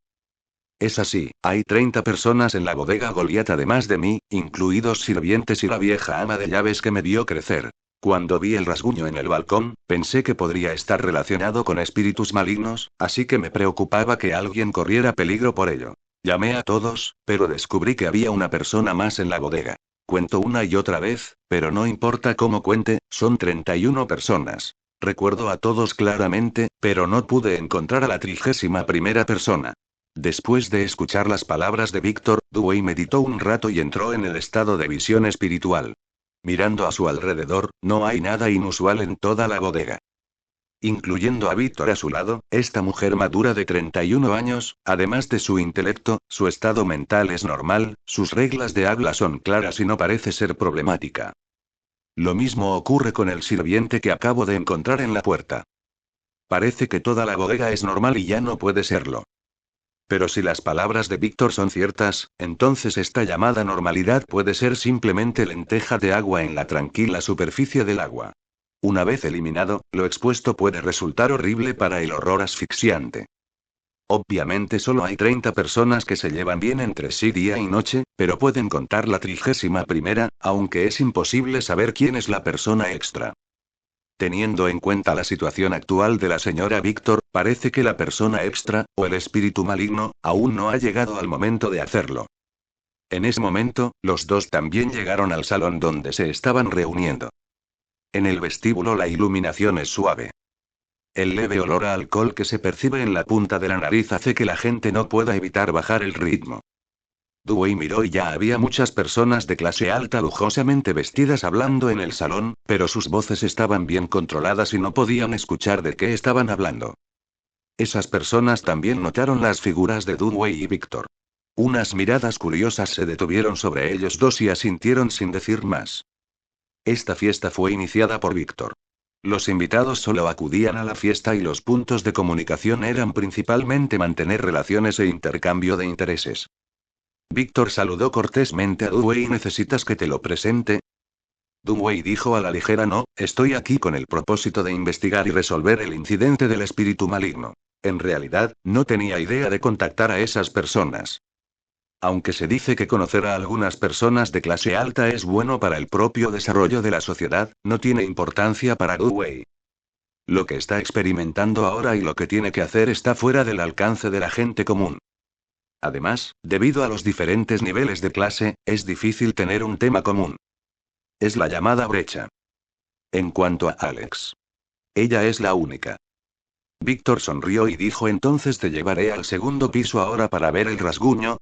Es así, hay 30 personas en la bodega Goliat además de mí, incluidos sirvientes y la vieja ama de llaves que me vio crecer. Cuando vi el rasguño en el balcón, pensé que podría estar relacionado con espíritus malignos, así que me preocupaba que alguien corriera peligro por ello. Llamé a todos, pero descubrí que había una persona más en la bodega. Cuento una y otra vez, pero no importa cómo cuente, son 31 personas. Recuerdo a todos claramente, pero no pude encontrar a la 31ª persona. Después de escuchar las palabras de Víctor, Dewey meditó un rato y entró en el estado de visión espiritual. Mirando a su alrededor, no hay nada inusual en toda la bodega. Incluyendo a Víctor a su lado, esta mujer madura de 31 años, además de su intelecto, su estado mental es normal, sus reglas de habla son claras y no parece ser problemática. Lo mismo ocurre con el sirviente que acabo de encontrar en la puerta. Parece que toda la bodega es normal y ya no puede serlo. Pero si las palabras de Víctor son ciertas, entonces esta llamada normalidad puede ser simplemente lenteja de agua en la tranquila superficie del agua. Una vez eliminado, lo expuesto puede resultar horrible para el horror asfixiante. Obviamente solo hay 30 personas que se llevan bien entre sí día y noche, pero pueden contar la 31ª, aunque es imposible saber quién es la persona extra. Teniendo en cuenta la situación actual de la señora Víctor, parece que la persona extra, o el espíritu maligno, aún no ha llegado al momento de hacerlo. En ese momento, los dos también llegaron al salón donde se estaban reuniendo. En el vestíbulo la iluminación es suave. El leve olor a alcohol que se percibe en la punta de la nariz hace que la gente no pueda evitar bajar el ritmo. Dewey miró y ya había muchas personas de clase alta lujosamente vestidas hablando en el salón, pero sus voces estaban bien controladas y no podían escuchar de qué estaban hablando. Esas personas también notaron las figuras de Dewey y Víctor. Unas miradas curiosas se detuvieron sobre ellos dos y asintieron sin decir más. Esta fiesta fue iniciada por Víctor. Los invitados solo acudían a la fiesta y los puntos de comunicación eran principalmente mantener relaciones e intercambio de intereses. Víctor saludó cortésmente a Dewey. ¿Necesitas que te lo presente? Dewey dijo a la ligera: no, estoy aquí con el propósito de investigar y resolver el incidente del espíritu maligno. En realidad, no tenía idea de contactar a esas personas. Aunque se dice que conocer a algunas personas de clase alta es bueno para el propio desarrollo de la sociedad, no tiene importancia para Dewey. Lo que está experimentando ahora y lo que tiene que hacer está fuera del alcance de la gente común. Además, debido a los diferentes niveles de clase, es difícil tener un tema común. Es la llamada brecha. En cuanto a Alex. Ella es la única. Víctor sonrió y dijo: entonces te llevaré al segundo piso ahora para ver el rasguño.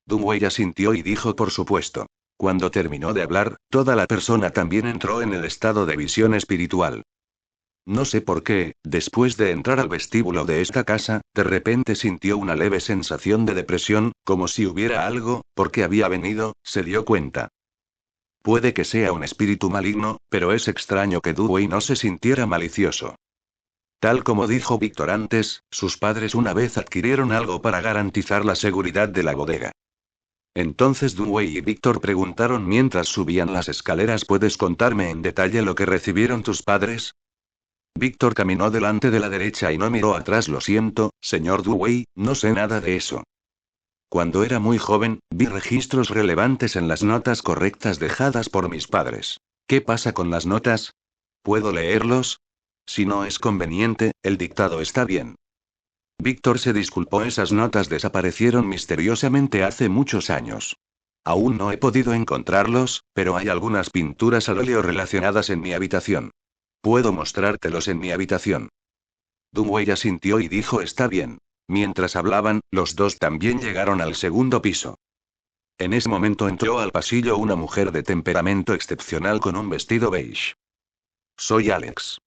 Dewey asintió y dijo: por supuesto. Cuando terminó de hablar, toda la persona también entró en el estado de visión espiritual. No sé por qué, después de entrar al vestíbulo de esta casa, de repente sintió una leve sensación de depresión, como si hubiera algo, porque había venido, se dio cuenta. Puede que sea un espíritu maligno, pero es extraño que Dewey no se sintiera malicioso. Tal como dijo Víctor antes, sus padres una vez adquirieron algo para garantizar la seguridad de la bodega. Entonces Dunway y Víctor preguntaron mientras subían las escaleras: ¿puedes contarme en detalle lo que recibieron tus padres? Víctor caminó delante de la derecha y no miró atrás. Lo siento, señor Dunway, no sé nada de eso. Cuando era muy joven, vi registros relevantes en las notas correctas dejadas por mis padres. ¿Qué pasa con las notas? ¿Puedo leerlos? Si no es conveniente, el dictado está bien. Víctor se disculpó. Esas notas desaparecieron misteriosamente hace muchos años. Aún no he podido encontrarlos, pero hay algunas pinturas al óleo relacionadas en mi habitación. Puedo mostrártelos en mi habitación. Dunway asintió y dijo: está bien. Mientras hablaban, los dos también llegaron al segundo piso. En ese momento entró al pasillo una mujer de temperamento excepcional con un vestido beige. Soy Alex.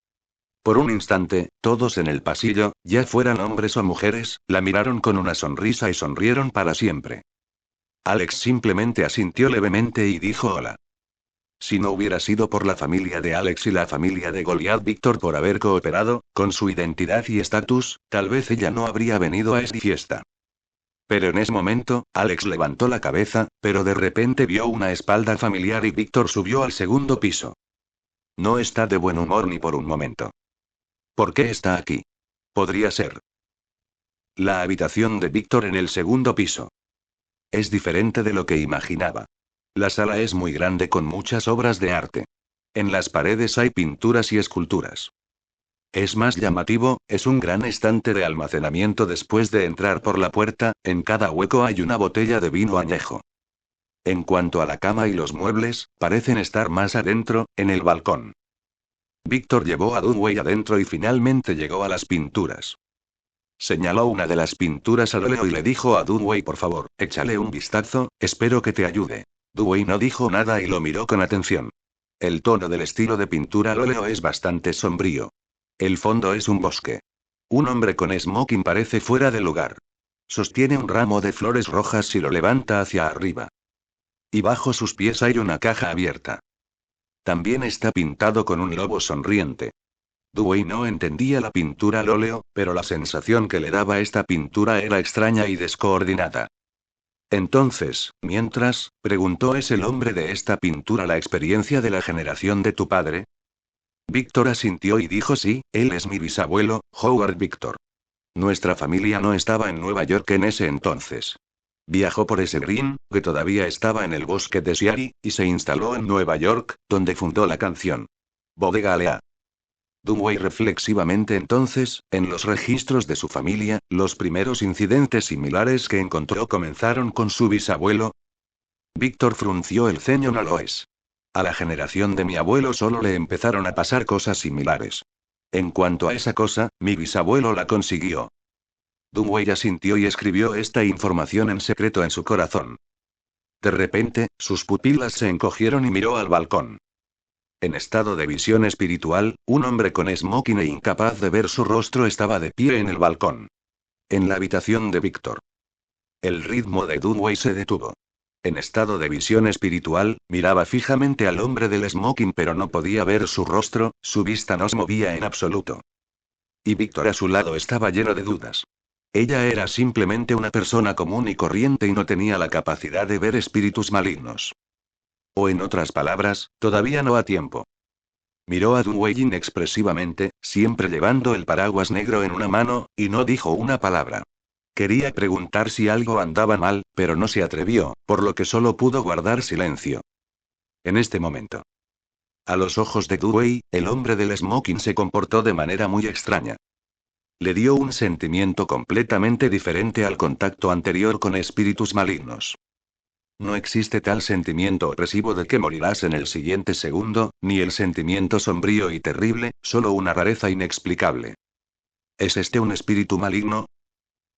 Por un instante, todos en el pasillo, ya fueran hombres o mujeres, la miraron con una sonrisa y sonrieron para siempre. Alex simplemente asintió levemente y dijo hola. Si no hubiera sido por la familia de Alex y la familia de Goliath Víctor por haber cooperado, con su identidad y estatus, tal vez ella no habría venido a esta fiesta. Pero en ese momento, Alex levantó la cabeza, pero de repente vio una espalda familiar y Víctor subió al segundo piso. No está de buen humor ni por un momento. ¿Por qué está aquí? Podría ser la habitación de Víctor en el segundo piso. Es diferente de lo que imaginaba. La sala es muy grande con muchas obras de arte. En las paredes hay pinturas y esculturas. Es más llamativo, es un gran estante de almacenamiento. Después de entrar por la puerta, en cada hueco hay una botella de vino añejo. En cuanto a la cama y los muebles, parecen estar más adentro, en el balcón. Víctor llevó a Dunway adentro y finalmente llegó a las pinturas. Señaló una de las pinturas al óleo y le dijo a Dunway: por favor, échale un vistazo, espero que te ayude. Dunway no dijo nada y lo miró con atención. El tono del estilo de pintura al óleo es bastante sombrío. El fondo es un bosque. Un hombre con smoking parece fuera de lugar. Sostiene un ramo de flores rojas y lo levanta hacia arriba. Y bajo sus pies hay una caja abierta. También está pintado con un lobo sonriente. Dunway no entendía la pintura al óleo, pero la sensación que le daba esta pintura era extraña y descoordinada. Entonces, mientras, preguntó: ¿es el hombre de esta pintura la experiencia de la generación de tu padre? Víctor asintió y dijo: sí, él es mi bisabuelo, Howard Víctor. Nuestra familia no estaba en Nueva York en ese entonces. Viajó por ese Green, que todavía estaba en el bosque de Shiari, y se instaló en Nueva York, donde fundó la canción Bodega Alea. Dunway reflexivamente. Entonces, en los registros de su familia, los primeros incidentes similares que encontró comenzaron con su bisabuelo. Víctor frunció el ceño. No lo es. A la generación de mi abuelo solo le empezaron a pasar cosas similares. En cuanto a esa cosa, mi bisabuelo la consiguió. Dunway asintió y escribió esta información en secreto en su corazón. De repente, sus pupilas se encogieron y miró al balcón. En estado de visión espiritual, un hombre con smoking e incapaz de ver su rostro estaba de pie en el balcón. En la habitación de Víctor. El ritmo de Dunway se detuvo. En estado de visión espiritual, miraba fijamente al hombre del smoking pero no podía ver su rostro, su vista no se movía en absoluto. Y Víctor a su lado estaba lleno de dudas. Ella era simplemente una persona común y corriente y no tenía la capacidad de ver espíritus malignos. O en otras palabras, todavía no a tiempo. Miró a Dunway inexpresivamente, siempre llevando el paraguas negro en una mano, y no dijo una palabra. Quería preguntar si algo andaba mal, pero no se atrevió, por lo que solo pudo guardar silencio. En este momento. A los ojos de Dunway, el hombre del smoking se comportó de manera muy extraña. Le dio un sentimiento completamente diferente al contacto anterior con espíritus malignos. No existe tal sentimiento opresivo de que morirás en el siguiente segundo, ni el sentimiento sombrío y terrible, solo una rareza inexplicable. ¿Es este un espíritu maligno?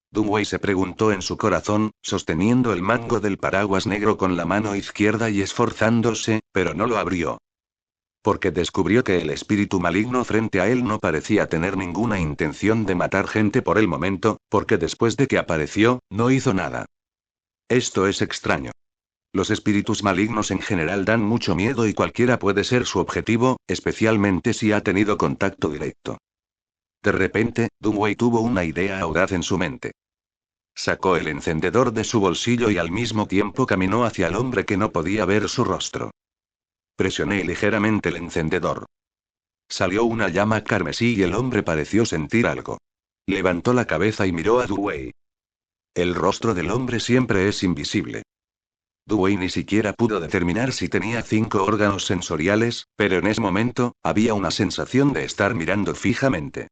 Dunway se preguntó en su corazón, sosteniendo el mango del paraguas negro con la mano izquierda y esforzándose, pero no lo abrió. Porque descubrió que el espíritu maligno frente a él no parecía tener ninguna intención de matar gente por el momento, porque después de que apareció, no hizo nada. Esto es extraño. Los espíritus malignos en general dan mucho miedo y cualquiera puede ser su objetivo, especialmente si ha tenido contacto directo. De repente, Dunway tuvo una idea audaz en su mente. Sacó el encendedor de su bolsillo y al mismo tiempo caminó hacia el hombre que no podía ver su rostro. Presioné ligeramente el encendedor. Salió una llama carmesí y el hombre pareció sentir algo. Levantó la cabeza y miró a Dunway. El rostro del hombre siempre es invisible. Dunway ni siquiera pudo determinar si tenía 5 órganos sensoriales, pero en ese momento, había una sensación de estar mirando fijamente.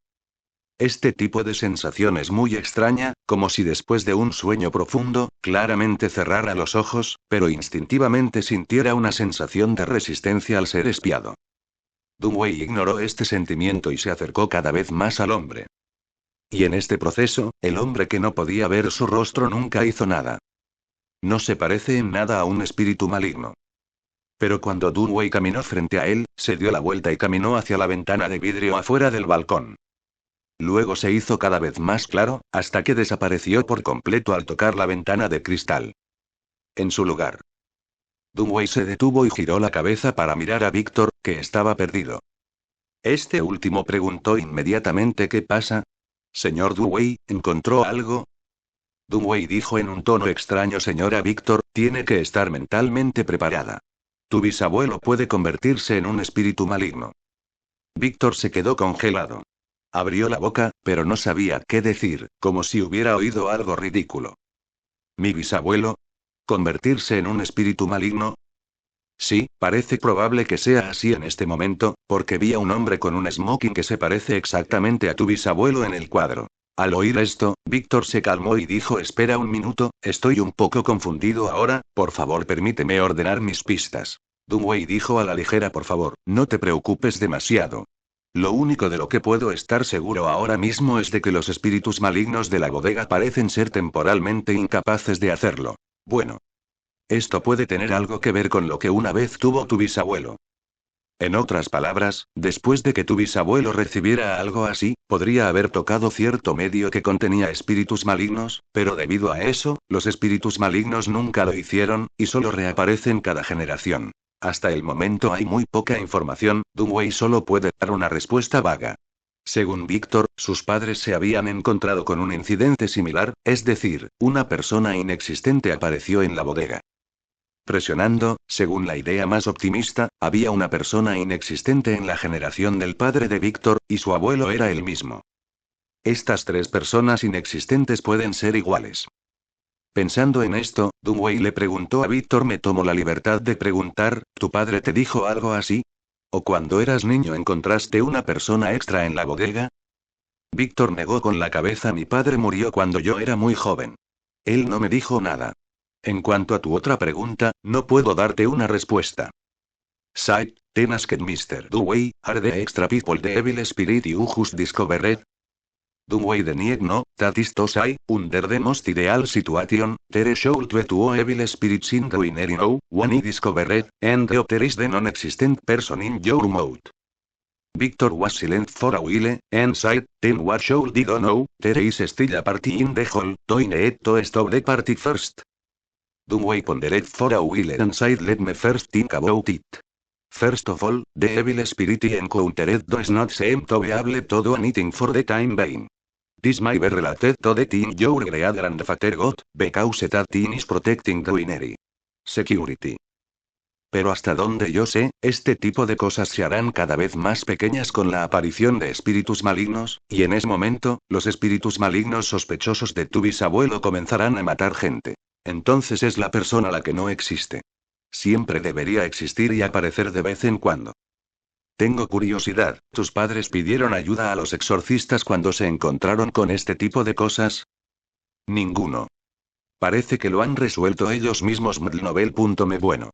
Este tipo de sensación es muy extraña, como si después de un sueño profundo, claramente cerrara los ojos, pero instintivamente sintiera una sensación de resistencia al ser espiado. Dunway ignoró este sentimiento y se acercó cada vez más al hombre. Y en este proceso, el hombre que no podía ver su rostro nunca hizo nada. No se parece en nada a un espíritu maligno. Pero cuando Dunway caminó frente a él, se dio la vuelta y caminó hacia la ventana de vidrio afuera del balcón. Luego se hizo cada vez más claro, hasta que desapareció por completo al tocar la ventana de cristal. En su lugar. Dunway se detuvo y giró la cabeza para mirar a Víctor, que estaba perdido. Este último preguntó inmediatamente: ¿qué pasa? Señor Dunway, ¿encontró algo? Dunway dijo en un tono extraño: señora Víctor, tiene que estar mentalmente preparada. Tu bisabuelo puede convertirse en un espíritu maligno. Víctor se quedó congelado. Abrió la boca, pero no sabía qué decir, como si hubiera oído algo ridículo. ¿Mi bisabuelo? ¿Convertirse en un espíritu maligno? Sí, parece probable que sea así en este momento, porque vi a un hombre con un smoking que se parece exactamente a tu bisabuelo en el cuadro. Al oír esto, Víctor se calmó y dijo: espera un minuto, estoy un poco confundido ahora, por favor permíteme ordenar mis pistas. Dunway dijo a la ligera: por favor, no te preocupes demasiado. Lo único de lo que puedo estar seguro ahora mismo es de que los espíritus malignos de la bodega parecen ser temporalmente incapaces de hacerlo. Bueno. Esto puede tener algo que ver con lo que una vez tuvo tu bisabuelo. En otras palabras, después de que tu bisabuelo recibiera algo así, podría haber tocado cierto medio que contenía espíritus malignos, pero debido a eso, los espíritus malignos nunca lo hicieron, y solo reaparecen cada generación. Hasta el momento hay muy poca información, Dunway solo puede dar una respuesta vaga. Según Víctor, sus padres se habían encontrado con un incidente similar, es decir, una persona inexistente apareció en la bodega. Presionando, según la idea más optimista, había una persona inexistente en la generación del padre de Víctor, y su abuelo era el mismo. Estas 3 personas inexistentes pueden ser iguales. Pensando en esto, Dunway le preguntó a Víctor: me tomo la libertad de preguntar, ¿tu padre te dijo algo así? ¿O cuando eras niño encontraste una persona extra en la bodega? Víctor negó con la cabeza: mi padre murió cuando yo era muy joven. Él no me dijo nada. En cuanto a tu otra pregunta, no puedo darte una respuesta. Side, ten asked Mr. Dunway, are the extra people the evil spirit you just discovered? Dunway denied no, that is to say, under the most ideal situation, there should be 2 evil spirits in the winery now, one is discovered, and the other is the non-existent person in your mouth. Victor was silent for a while, and said, then what should I do now? There is still a party in the hall, do I need to stop the party first? Dunway pondered for a while and said, let me first think about it. First of all, the evil spirit I encountered does not seem to be able to do anything for the time being. This may be related to the thing your great-grandfather got, because that thing is protecting the winery. Security. Pero hasta donde yo sé, este tipo de cosas se harán cada vez más pequeñas con la aparición de espíritus malignos, y en ese momento, los espíritus malignos sospechosos de tu bisabuelo comenzarán a matar gente. Entonces es la persona la que no existe. Siempre debería existir y aparecer de vez en cuando. Tengo curiosidad, ¿tus padres pidieron ayuda a los exorcistas cuando se encontraron con este tipo de cosas? Ninguno. Parece que lo han resuelto ellos mismos. Novel.me bueno.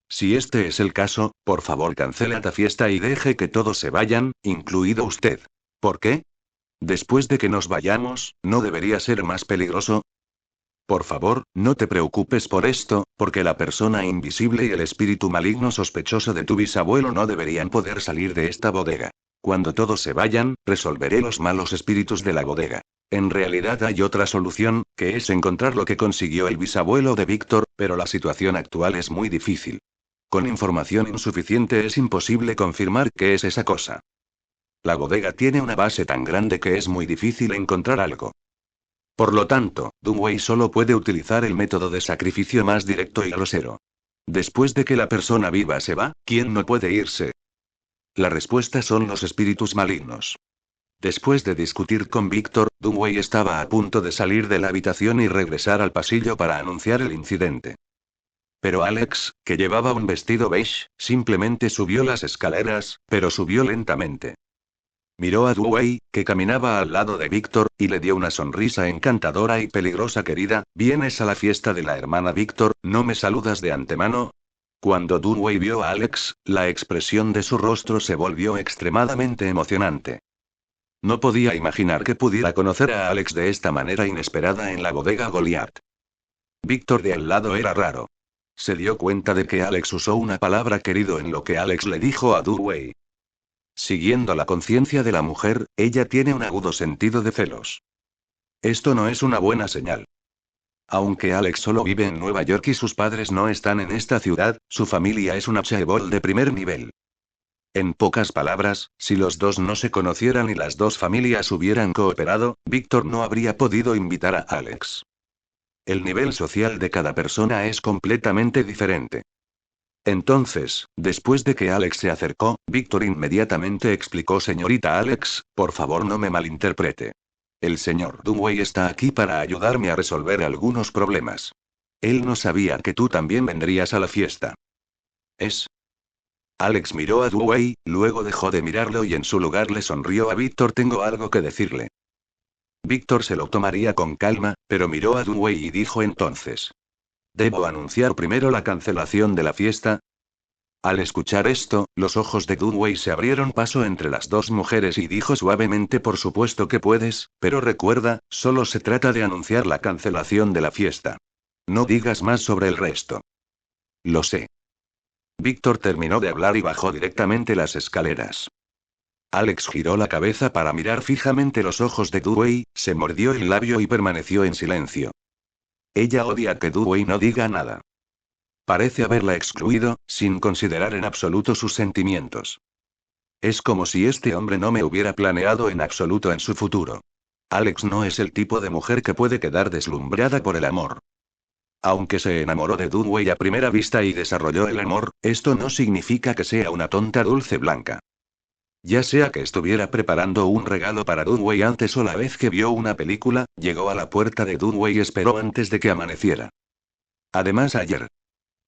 Si este es el caso, por favor cancele la fiesta y deje que todos se vayan, incluido usted. ¿Por qué? Después de que nos vayamos, ¿no debería ser más peligroso? Por favor, no te preocupes por esto, porque la persona invisible y el espíritu maligno sospechoso de tu bisabuelo no deberían poder salir de esta bodega. Cuando todos se vayan, resolveré los malos espíritus de la bodega. En realidad hay otra solución, que es encontrar lo que consiguió el bisabuelo de Víctor, pero la situación actual es muy difícil. Con información insuficiente es imposible confirmar qué es esa cosa. La bodega tiene una base tan grande que es muy difícil encontrar algo. Por lo tanto, Dunway solo puede utilizar el método de sacrificio más directo y grosero. Después de que la persona viva se va, ¿quién no puede irse? La respuesta son los espíritus malignos. Después de discutir con Víctor, Dunway estaba a punto de salir de la habitación y regresar al pasillo para anunciar el incidente. Pero Alex, que llevaba un vestido beige, simplemente subió las escaleras, pero subió lentamente. Miró a Dunway, que caminaba al lado de Víctor, y le dio una sonrisa encantadora y peligrosa. Querida, ¿vienes a la fiesta de la hermana Víctor? ¿No me saludas de antemano? Cuando Dunway vio a Alex, la expresión de su rostro se volvió extremadamente emocionante. No podía imaginar que pudiera conocer a Alex de esta manera inesperada en la bodega Goliath. Víctor de al lado era raro. Se dio cuenta de que Alex usó una palabra querido en lo que Alex le dijo a Dunway. Siguiendo la conciencia de la mujer, ella tiene un agudo sentido de celos. Esto no es una buena señal. Aunque Alex solo vive en Nueva York y sus padres no están en esta ciudad, su familia es una chaebol de primer nivel. En pocas palabras, si los dos no se conocieran y las dos familias hubieran cooperado, Víctor no habría podido invitar a Alex. El nivel social de cada persona es completamente diferente. Entonces, después de que Alex se acercó, Víctor inmediatamente explicó: señorita Alex, por favor no me malinterprete. El señor Dunway está aquí para ayudarme a resolver algunos problemas. Él no sabía que tú también vendrías a la fiesta. ¿Es? Alex miró a Dunway, luego dejó de mirarlo y en su lugar le sonrió a Víctor. Tengo algo que decirle. Víctor se lo tomaría con calma, pero miró a Dunway y dijo entonces: ¿debo anunciar primero la cancelación de la fiesta? Al escuchar esto, los ojos de Dunway se abrieron paso entre las dos mujeres y dijo suavemente: por supuesto que puedes, pero recuerda, solo se trata de anunciar la cancelación de la fiesta. No digas más sobre el resto. Lo sé. Víctor terminó de hablar y bajó directamente las escaleras. Alex giró la cabeza para mirar fijamente los ojos de Dunway, se mordió el labio y permaneció en silencio. Ella odia que Dunway no diga nada. Parece haberla excluido, sin considerar en absoluto sus sentimientos. Es como si este hombre no me hubiera planeado en absoluto en su futuro. Alex no es el tipo de mujer que puede quedar deslumbrada por el amor. Aunque se enamoró de Dunway a primera vista y desarrolló el amor, esto no significa que sea una tonta dulce blanca. Ya sea que estuviera preparando un regalo para Dunway antes o la vez que vio una película, llegó a la puerta de Dunway y esperó antes de que amaneciera. Además, ayer.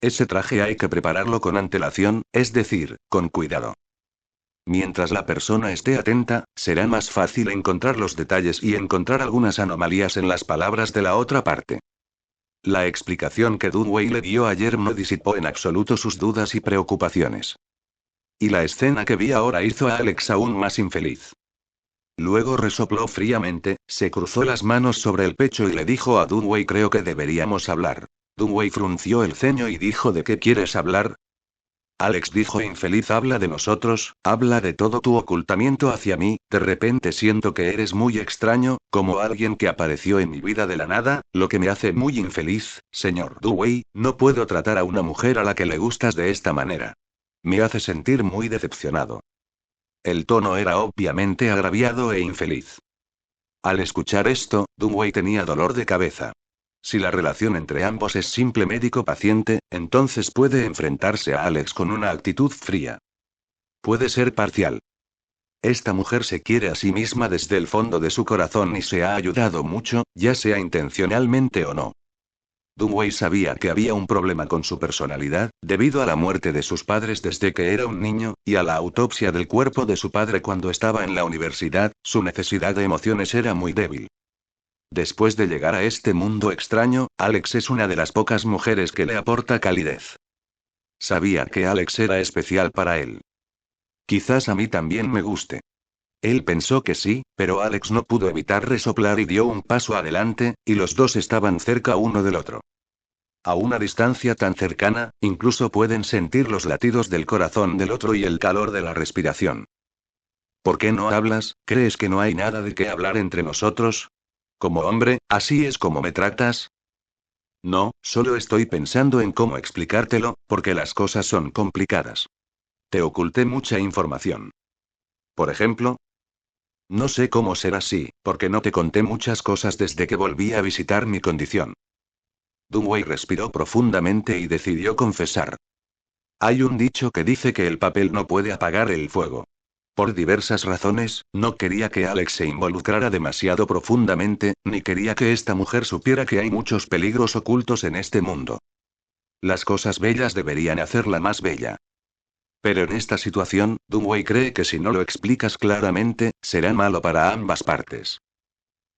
Ese traje hay que prepararlo con antelación, es decir, con cuidado. Mientras la persona esté atenta, será más fácil encontrar los detalles y encontrar algunas anomalías en las palabras de la otra parte. La explicación que Dunway le dio ayer no disipó en absoluto sus dudas y preocupaciones. Y la escena que vi ahora hizo a Alex aún más infeliz. Luego resopló fríamente, se cruzó las manos sobre el pecho y le dijo a Dunway: creo que deberíamos hablar. Dunway frunció el ceño y dijo: ¿de qué quieres hablar? Alex dijo: infeliz, habla de nosotros, habla de todo tu ocultamiento hacia mí. De repente siento que eres muy extraño, como alguien que apareció en mi vida de la nada, lo que me hace muy infeliz, señor Dunway. No puedo tratar a una mujer a la que le gustas de esta manera. Me hace sentir muy decepcionado. El tono era obviamente agraviado e infeliz. Al escuchar esto, Dunway tenía dolor de cabeza. Si la relación entre ambos es simple médico-paciente, entonces puede enfrentarse a Alex con una actitud fría. Puede ser parcial. Esta mujer se quiere a sí misma desde el fondo de su corazón y se ha ayudado mucho, ya sea intencionalmente o no. Dunway sabía que había un problema con su personalidad, debido a la muerte de sus padres desde que era un niño, y a la autopsia del cuerpo de su padre cuando estaba en la universidad. Su necesidad de emociones era muy débil. Después de llegar a este mundo extraño, Alex es una de las pocas mujeres que le aporta calidez. Sabía que Alex era especial para él. Quizás a mí también me guste. Él pensó que sí, pero Alex no pudo evitar resoplar y dio un paso adelante, y los dos estaban cerca uno del otro. A una distancia tan cercana, incluso pueden sentir los latidos del corazón del otro y el calor de la respiración. ¿Por qué no hablas? ¿Crees que no hay nada de qué hablar entre nosotros? Como hombre, ¿así es como me tratas? No, solo estoy pensando en cómo explicártelo, porque las cosas son complicadas. Te oculté mucha información. Por ejemplo, No sé cómo ser así, porque no te conté muchas cosas desde que volví a visitar mi condición. Dunway respiró profundamente y decidió confesar. Hay un dicho que dice que el papel no puede apagar el fuego. Por diversas razones, no quería que Alex se involucrara demasiado profundamente, ni quería que esta mujer supiera que hay muchos peligros ocultos en este mundo. Las cosas bellas deberían hacerla más bella. Pero en esta situación, Dunway cree que si no lo explicas claramente, será malo para ambas partes.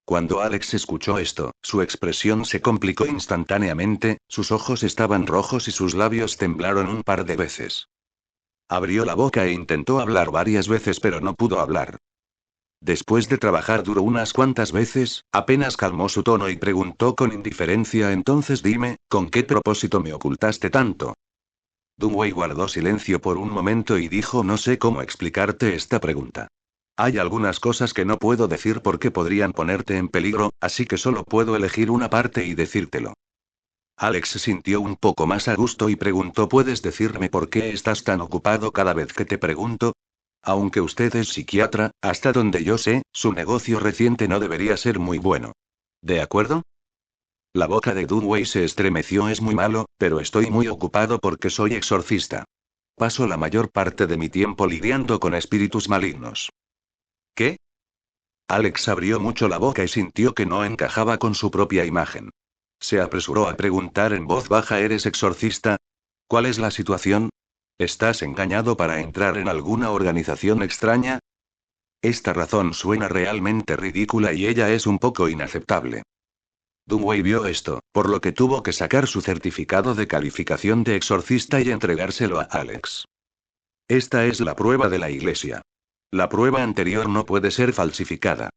Cuando Alex escuchó esto, su expresión se complicó instantáneamente, sus ojos estaban rojos y sus labios temblaron un par de veces. Abrió la boca e intentó hablar varias veces pero no pudo hablar. Después de trabajar duro unas cuantas veces, apenas calmó su tono y preguntó con indiferencia: entonces dime, ¿con qué propósito me ocultaste tanto? Dunway guardó silencio por un momento y dijo: no sé cómo explicarte esta pregunta. Hay algunas cosas que no puedo decir porque podrían ponerte en peligro, así que solo puedo elegir una parte y decírtelo. Alex se sintió un poco más a gusto y preguntó: ¿puedes decirme por qué estás tan ocupado cada vez que te pregunto? Aunque usted es psiquiatra, hasta donde yo sé, su negocio reciente no debería ser muy bueno. ¿De acuerdo? La boca de Dunway se estremeció. Es muy malo, pero estoy muy ocupado porque soy exorcista. Paso la mayor parte de mi tiempo lidiando con espíritus malignos. ¿Qué? Alex abrió mucho la boca y sintió que no encajaba con su propia imagen. Se apresuró a preguntar en voz baja: ¿eres exorcista? ¿Cuál es la situación? ¿Estás engañado para entrar en alguna organización extraña? Esta razón suena realmente ridícula y ella es un poco inaceptable. Dunway vio esto, por lo que tuvo que sacar su certificado de calificación de exorcista y entregárselo a Alex. Esta es la prueba de la iglesia. La prueba anterior no puede ser falsificada.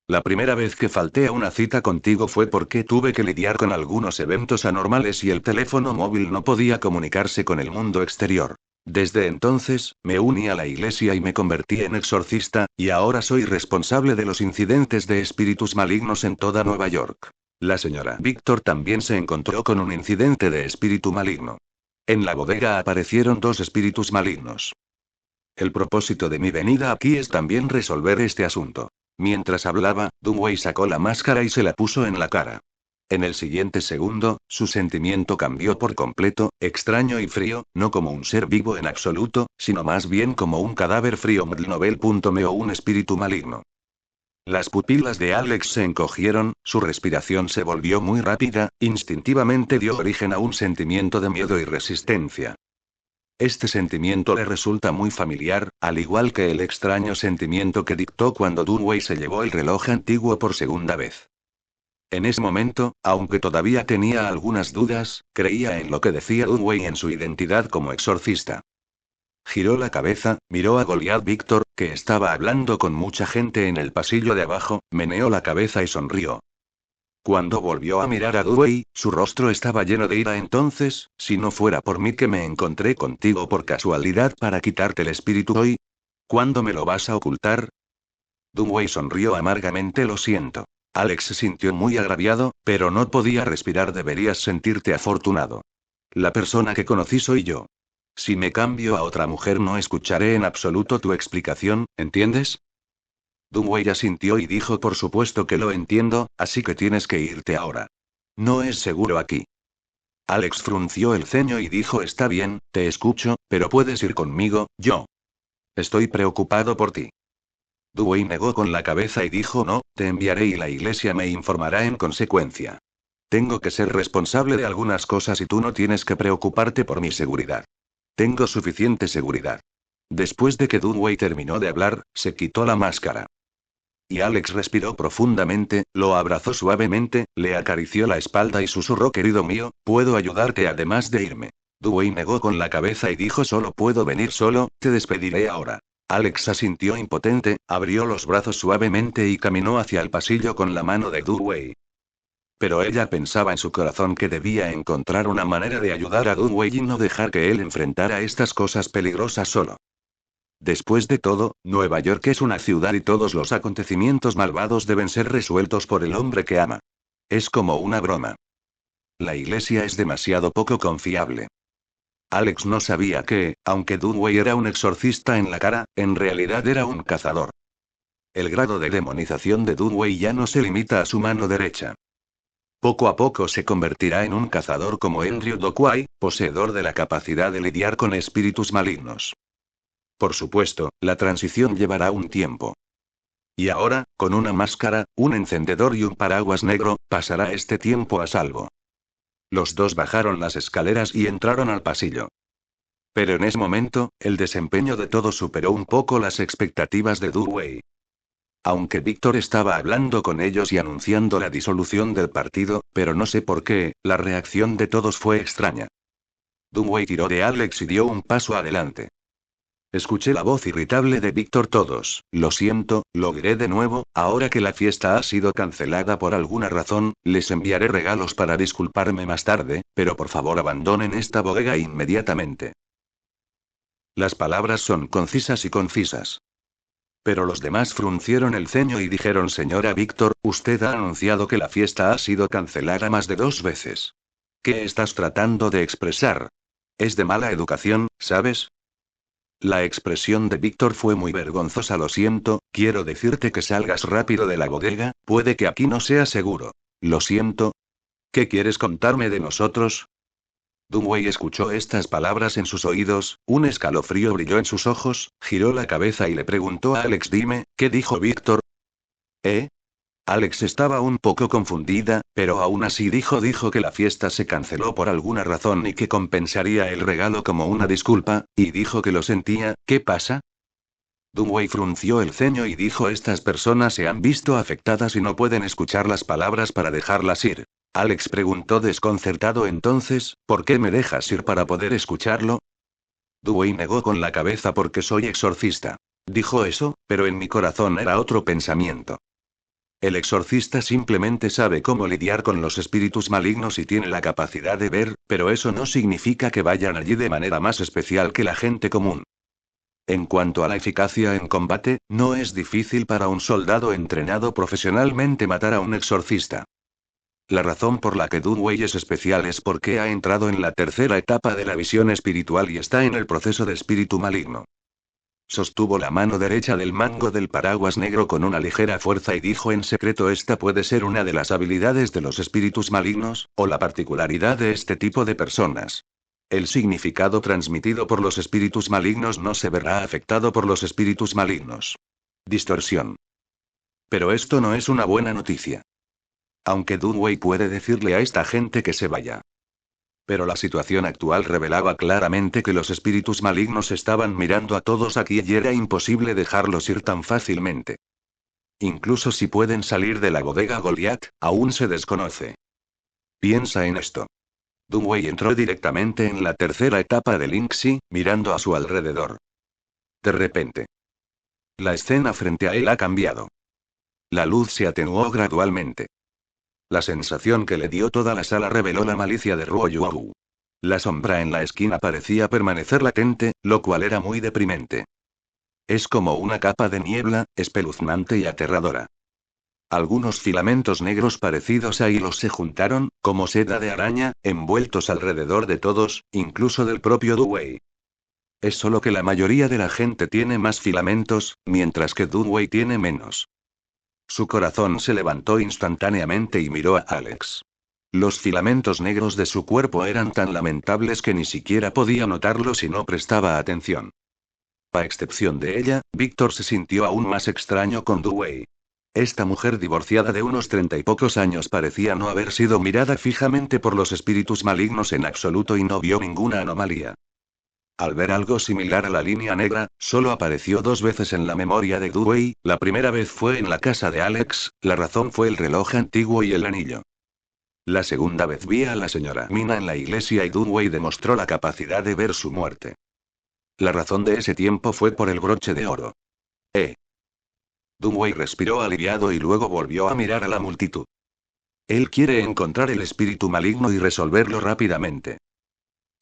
La primera vez que falté a una cita contigo fue porque tuve que lidiar con algunos eventos anormales y el teléfono móvil no podía comunicarse con el mundo exterior. Desde entonces, me uní a la iglesia y me convertí en exorcista, y ahora soy responsable de los incidentes de espíritus malignos en toda Nueva York. La señora Víctor también se encontró con un incidente de espíritu maligno. En la bodega aparecieron dos espíritus malignos. El propósito de mi venida aquí es también resolver este asunto. Mientras hablaba, Dunway sacó la máscara y se la puso en la cara. En el siguiente segundo, su sentimiento cambió por completo, extraño y frío, no como un ser vivo en absoluto, sino más bien como un cadáver frío o un espíritu maligno. Las pupilas de Alex se encogieron, su respiración se volvió muy rápida, instintivamente dio origen a un sentimiento de miedo y resistencia. Este sentimiento le resulta muy familiar, al igual que el extraño sentimiento que dictó cuando Dunway se llevó el reloj antiguo por segunda vez. En ese momento, aunque todavía tenía algunas dudas, creía en lo que decía Dunway en su identidad como exorcista. Giró la cabeza, miró a Goliath Víctor, que estaba hablando con mucha gente en el pasillo de abajo, meneó la cabeza y sonrió. Cuando volvió a mirar a Dewey, su rostro estaba lleno de ira. Entonces, si no fuera por mí que me encontré contigo por casualidad para quitarte el espíritu hoy, ¿cuándo me lo vas a ocultar? Dewey sonrió amargamente. Lo siento. Alex se sintió muy agraviado, pero no podía respirar. Deberías sentirte afortunado. La persona que conocí soy yo. Si me cambio a otra mujer no escucharé en absoluto tu explicación, ¿entiendes? Dunway asintió y dijo: por supuesto que lo entiendo, así que tienes que irte ahora. No es seguro aquí. Alex frunció el ceño y dijo: está bien, te escucho, pero puedes ir conmigo, yo. Estoy preocupado por ti. Dunway negó con la cabeza y dijo: no, te enviaré y la iglesia me informará en consecuencia. Tengo que ser responsable de algunas cosas y tú no tienes que preocuparte por mi seguridad. Tengo suficiente seguridad. Después de que Dunway terminó de hablar, se quitó la máscara. Y Alex respiró profundamente, lo abrazó suavemente, le acarició la espalda y susurró: querido mío, puedo ayudarte además de irme. Dewey negó con la cabeza y dijo: solo puedo venir solo, te despediré ahora. Alex asintió impotente, abrió los brazos suavemente y caminó hacia el pasillo con la mano de Dewey. Pero ella pensaba en su corazón que debía encontrar una manera de ayudar a Dewey y no dejar que él enfrentara estas cosas peligrosas solo. Después de todo, Nueva York es una ciudad y todos los acontecimientos malvados deben ser resueltos por el hombre que ama. Es como una broma. La iglesia es demasiado poco confiable. Alex no sabía que, aunque Dunway era un exorcista en la cara, en realidad era un cazador. El grado de demonización de Dunway ya no se limita a su mano derecha. Poco a poco se convertirá en un cazador como Andrew Dockway, poseedor de la capacidad de lidiar con espíritus malignos. Por supuesto, la transición llevará un tiempo. Y ahora, con una máscara, un encendedor y un paraguas negro, pasará este tiempo a salvo. Los dos bajaron las escaleras y entraron al pasillo. Pero en ese momento, el desempeño de todos superó un poco las expectativas de Dunway. Aunque Víctor estaba hablando con ellos y anunciando la disolución del partido, pero no sé por qué, la reacción de todos fue extraña. Dunway tiró de Alex y dio un paso adelante. Escuché la voz irritable de Víctor. Todos, lo siento, lo diré de nuevo, ahora que la fiesta ha sido cancelada por alguna razón, les enviaré regalos para disculparme más tarde, pero por favor abandonen esta bodega inmediatamente. Las palabras son concisas y concisas. Pero los demás fruncieron el ceño y dijeron: Señora Víctor, usted ha anunciado que la fiesta ha sido cancelada más de 2 veces. ¿Qué estás tratando de expresar? Es de mala educación, ¿sabes? La expresión de Víctor fue muy vergonzosa. Lo siento, quiero decirte que salgas rápido de la bodega, puede que aquí no sea seguro. Lo siento. ¿Qué quieres contarme de nosotros? Dunway escuchó estas palabras en sus oídos, un escalofrío brilló en sus ojos, giró la cabeza y le preguntó a Alex: dime, ¿qué dijo Víctor? ¿Eh? Alex estaba un poco confundida, pero aún así dijo que la fiesta se canceló por alguna razón y que compensaría el regalo como una disculpa, y dijo que lo sentía. ¿Qué pasa? Dunway frunció el ceño y dijo: estas personas se han visto afectadas y no pueden escuchar las palabras para dejarlas ir. Alex preguntó desconcertado: entonces, ¿por qué me dejas ir para poder escucharlo? Dunway negó con la cabeza: porque soy exorcista. Dijo eso, pero en mi corazón era otro pensamiento. El exorcista simplemente sabe cómo lidiar con los espíritus malignos y tiene la capacidad de ver, pero eso no significa que vayan allí de manera más especial que la gente común. En cuanto a la eficacia en combate, no es difícil para un soldado entrenado profesionalmente matar a un exorcista. La razón por la que Dunway es especial es porque ha entrado en la tercera etapa de la visión espiritual y está en el proceso de espíritu maligno. Sostuvo la mano derecha del mango del paraguas negro con una ligera fuerza y dijo en secreto: esta puede ser una de las habilidades de los espíritus malignos, o la particularidad de este tipo de personas. El significado transmitido por los espíritus malignos no se verá afectado por los espíritus malignos. Distorsión. Pero esto no es una buena noticia. Aunque Dunway puede decirle a esta gente que se vaya. Pero la situación actual revelaba claramente que los espíritus malignos estaban mirando a todos aquí y era imposible dejarlos ir tan fácilmente. Incluso si pueden salir de la bodega Goliath, aún se desconoce. Piensa en esto. Dunway entró directamente en la tercera etapa del Inxi, mirando a su alrededor. De repente, la escena frente a él ha cambiado. La luz se atenuó gradualmente. La sensación que le dio toda la sala reveló la malicia de Ruo Yuau. La sombra en la esquina parecía permanecer latente, lo cual era muy deprimente. Es como una capa de niebla, espeluznante y aterradora. Algunos filamentos negros parecidos a hilos se juntaron, como seda de araña, envueltos alrededor de todos, incluso del propio Dunway. Es solo que la mayoría de la gente tiene más filamentos, mientras que Dunway tiene menos. Su corazón se levantó instantáneamente y miró a Alex. Los filamentos negros de su cuerpo eran tan lamentables que ni siquiera podía notarlos si no prestaba atención. A excepción de ella, Víctor se sintió aún más extraño con Dunway. Esta mujer divorciada de unos 30 y pocos años parecía no haber sido mirada fijamente por los espíritus malignos en absoluto y no vio ninguna anomalía. Al ver algo similar a la línea negra, solo apareció 2 veces en la memoria de Dunway. La primera vez fue en la casa de Alex, la razón fue el reloj antiguo y el anillo. La segunda vez vi a la señora Mina en la iglesia y Dunway demostró la capacidad de ver su muerte. La razón de ese tiempo fue por el broche de oro. Dunway respiró aliviado y luego volvió a mirar a la multitud. Él quiere encontrar el espíritu maligno y resolverlo rápidamente.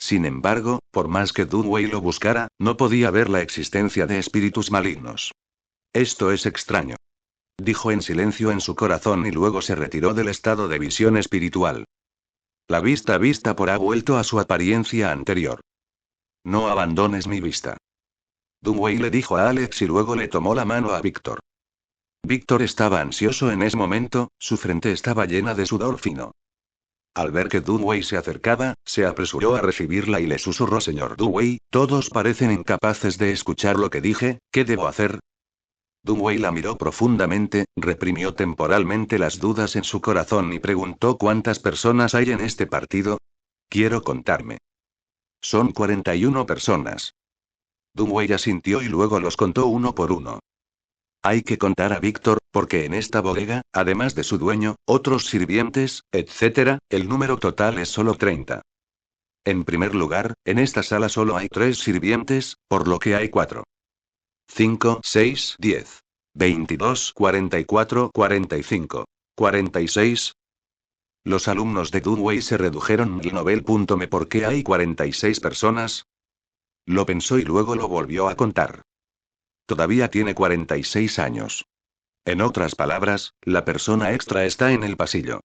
Sin embargo, por más que Dunway lo buscara, no podía ver la existencia de espíritus malignos. Esto es extraño. Dijo en silencio en su corazón y luego se retiró del estado de visión espiritual. La vista por ha vuelto a su apariencia anterior. No abandones mi vista. Dunway le dijo a Alex y luego le tomó la mano a Víctor. Víctor estaba ansioso en ese momento, su frente estaba llena de sudor fino. Al ver que Dunway se acercaba, se apresuró a recibirla y le susurró: Señor Dunway, todos parecen incapaces de escuchar lo que dije, ¿qué debo hacer? Dunway la miró profundamente, reprimió temporalmente las dudas en su corazón y preguntó: ¿Cuántas personas hay en este partido? Quiero contarme. Son 41 personas. Dunway asintió y luego los contó uno por uno. Hay que contar a Víctor, porque en esta bodega, además de su dueño, otros sirvientes, etc., el número total es solo 30. En primer lugar, en esta sala solo hay 3 sirvientes, por lo que hay 4. 5, 6, 10. 22, 44, 45. 46. Los alumnos de Dunway se redujeron. ¿Me por qué hay 46 personas? Lo pensó y luego lo volvió a contar. Todavía tiene 46 años. En otras palabras, la persona extra está en el pasillo.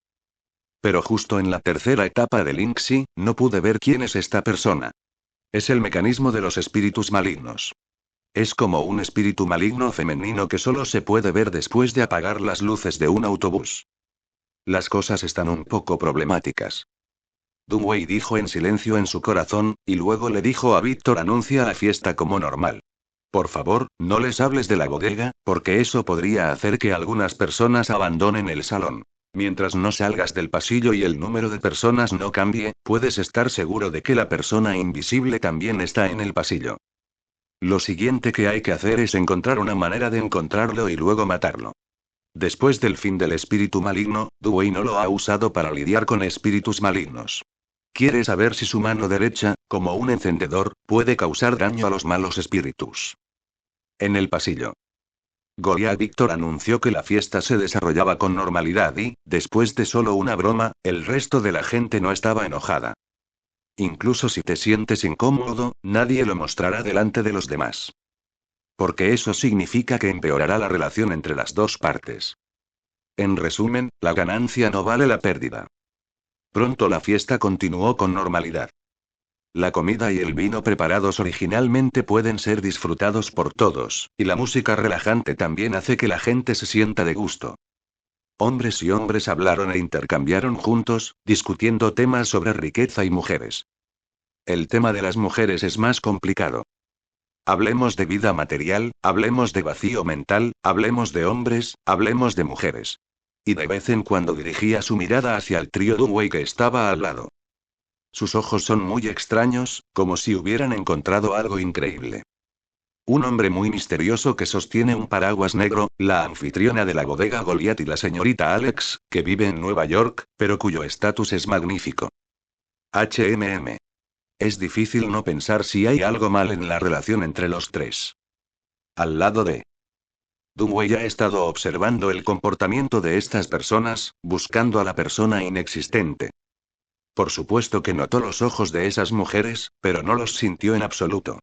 Pero justo en la tercera etapa del Inxi, no pude ver quién es esta persona. Es el mecanismo de los espíritus malignos. Es como un espíritu maligno femenino que solo se puede ver después de apagar las luces de un autobús. Las cosas están un poco problemáticas. Dunway dijo en silencio en su corazón, y luego le dijo a Víctor: anuncia la fiesta como normal. Por favor, no les hables de la bodega, porque eso podría hacer que algunas personas abandonen el salón. Mientras no salgas del pasillo y el número de personas no cambie, puedes estar seguro de que la persona invisible también está en el pasillo. Lo siguiente que hay que hacer es encontrar una manera de encontrarlo y luego matarlo. Después del fin del espíritu maligno, Dunway no lo ha usado para lidiar con espíritus malignos. Quiere saber si su mano derecha, como un encendedor, puede causar daño a los malos espíritus. En el pasillo. Goliath Víctor anunció que la fiesta se desarrollaba con normalidad y, después de solo una broma, el resto de la gente no estaba enojada. Incluso si te sientes incómodo, nadie lo mostrará delante de los demás. Porque eso significa que empeorará la relación entre las dos partes. En resumen, la ganancia no vale la pérdida. Pronto la fiesta continuó con normalidad. La comida y el vino preparados originalmente pueden ser disfrutados por todos, y la música relajante también hace que la gente se sienta de gusto. Hombres y hombres hablaron e intercambiaron juntos, discutiendo temas sobre riqueza y mujeres. El tema de las mujeres es más complicado. Hablemos de vida material, hablemos de vacío mental, hablemos de hombres, hablemos de mujeres. Y de vez en cuando dirigía su mirada hacia el trío Dunway que estaba al lado. Sus ojos son muy extraños, como si hubieran encontrado algo increíble. Un hombre muy misterioso que sostiene un paraguas negro, la anfitriona de la bodega Goliath y la señorita Alex, que vive en Nueva York, pero cuyo estatus es magnífico. Es difícil no pensar si hay algo mal en la relación entre los tres. Al lado de Dunway ha estado observando el comportamiento de estas personas, buscando a la persona inexistente. Por supuesto que notó los ojos de esas mujeres, pero no los sintió en absoluto.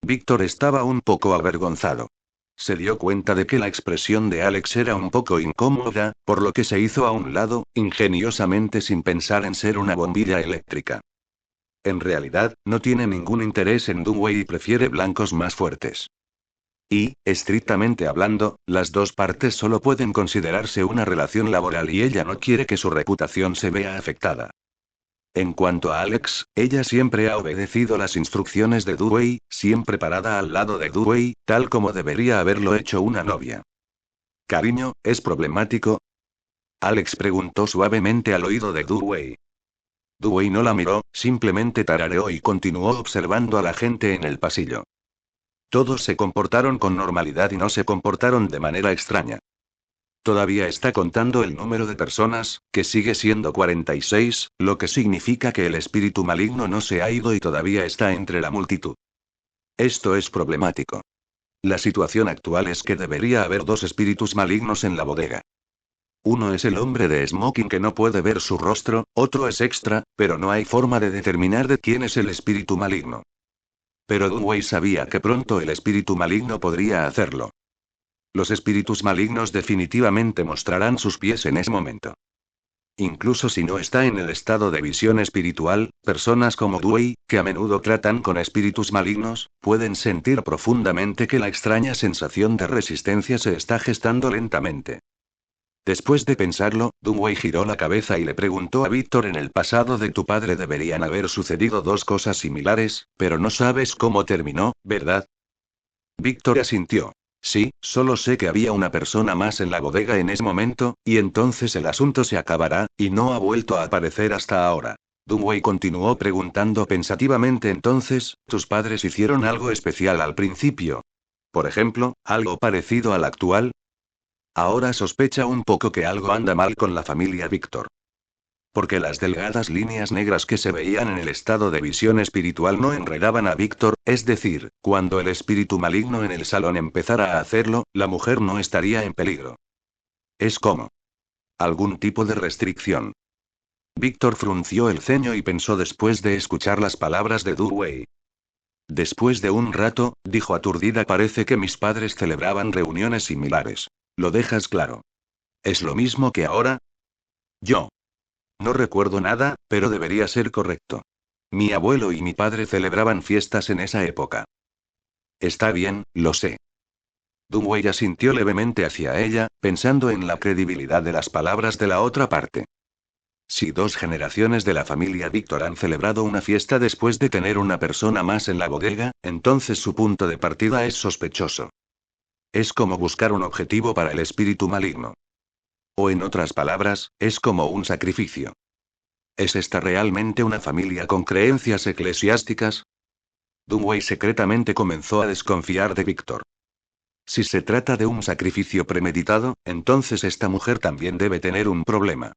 Víctor estaba un poco avergonzado. Se dio cuenta de que la expresión de Alex era un poco incómoda, por lo que se hizo a un lado, ingeniosamente sin pensar en ser una bombilla eléctrica. En realidad, no tiene ningún interés en Dunway y prefiere blancos más fuertes. Y, estrictamente hablando, las dos partes solo pueden considerarse una relación laboral y ella no quiere que su reputación se vea afectada. En cuanto a Alex, ella siempre ha obedecido las instrucciones de Dunway, siempre parada al lado de Dunway, tal como debería haberlo hecho una novia. Cariño, ¿es problemático? Alex preguntó suavemente al oído de Dunway. Dunway no la miró, simplemente tarareó y continuó observando a la gente en el pasillo. Todos se comportaron con normalidad y no se comportaron de manera extraña. Todavía está contando el número de personas, que sigue siendo 46, lo que significa que el espíritu maligno no se ha ido y todavía está entre la multitud. Esto es problemático. La situación actual es que debería haber dos espíritus malignos en la bodega. Uno es el hombre de smoking que no puede ver su rostro, otro es extra, pero no hay forma de determinar de quién es el espíritu maligno. Pero Dunway sabía que pronto el espíritu maligno podría hacerlo. Los espíritus malignos definitivamente mostrarán sus pies en ese momento. Incluso si no está en el estado de visión espiritual, personas como Dewey, que a menudo tratan con espíritus malignos, pueden sentir profundamente que la extraña sensación de resistencia se está gestando lentamente. Después de pensarlo, Dewey giró la cabeza y le preguntó a Víctor: en el pasado de tu padre deberían haber sucedido dos cosas similares, pero no sabes cómo terminó, ¿verdad? Víctor asintió. Sí, solo sé que había una persona más en la bodega en ese momento, y entonces el asunto se acabará, y no ha vuelto a aparecer hasta ahora. Dunway continuó preguntando pensativamente: entonces, ¿tus padres hicieron algo especial al principio? Por ejemplo, algo parecido al actual. Ahora sospecha un poco que algo anda mal con la familia Víctor. Porque las delgadas líneas negras que se veían en el estado de visión espiritual no enredaban a Víctor, es decir, cuando el espíritu maligno en el salón empezara a hacerlo, la mujer no estaría en peligro. Es como algún tipo de restricción. Víctor frunció el ceño y pensó después de escuchar las palabras de Dewey. Después de un rato, dijo aturdida: parece que mis padres celebraban reuniones similares. ¿Lo dejas claro? ¿Es lo mismo que ahora? Yo no recuerdo nada, pero debería ser correcto. Mi abuelo y mi padre celebraban fiestas en esa época. Está bien, lo sé. Dunway asintió levemente hacia ella, pensando en la credibilidad de las palabras de la otra parte. Si dos generaciones de la familia Víctor han celebrado una fiesta después de tener una persona más en la bodega, entonces su punto de partida es sospechoso. Es como buscar un objetivo para el espíritu maligno. O en otras palabras, es como un sacrificio. ¿Es esta realmente una familia con creencias eclesiásticas? Dunway secretamente comenzó a desconfiar de Víctor. Si se trata de un sacrificio premeditado, entonces esta mujer también debe tener un problema.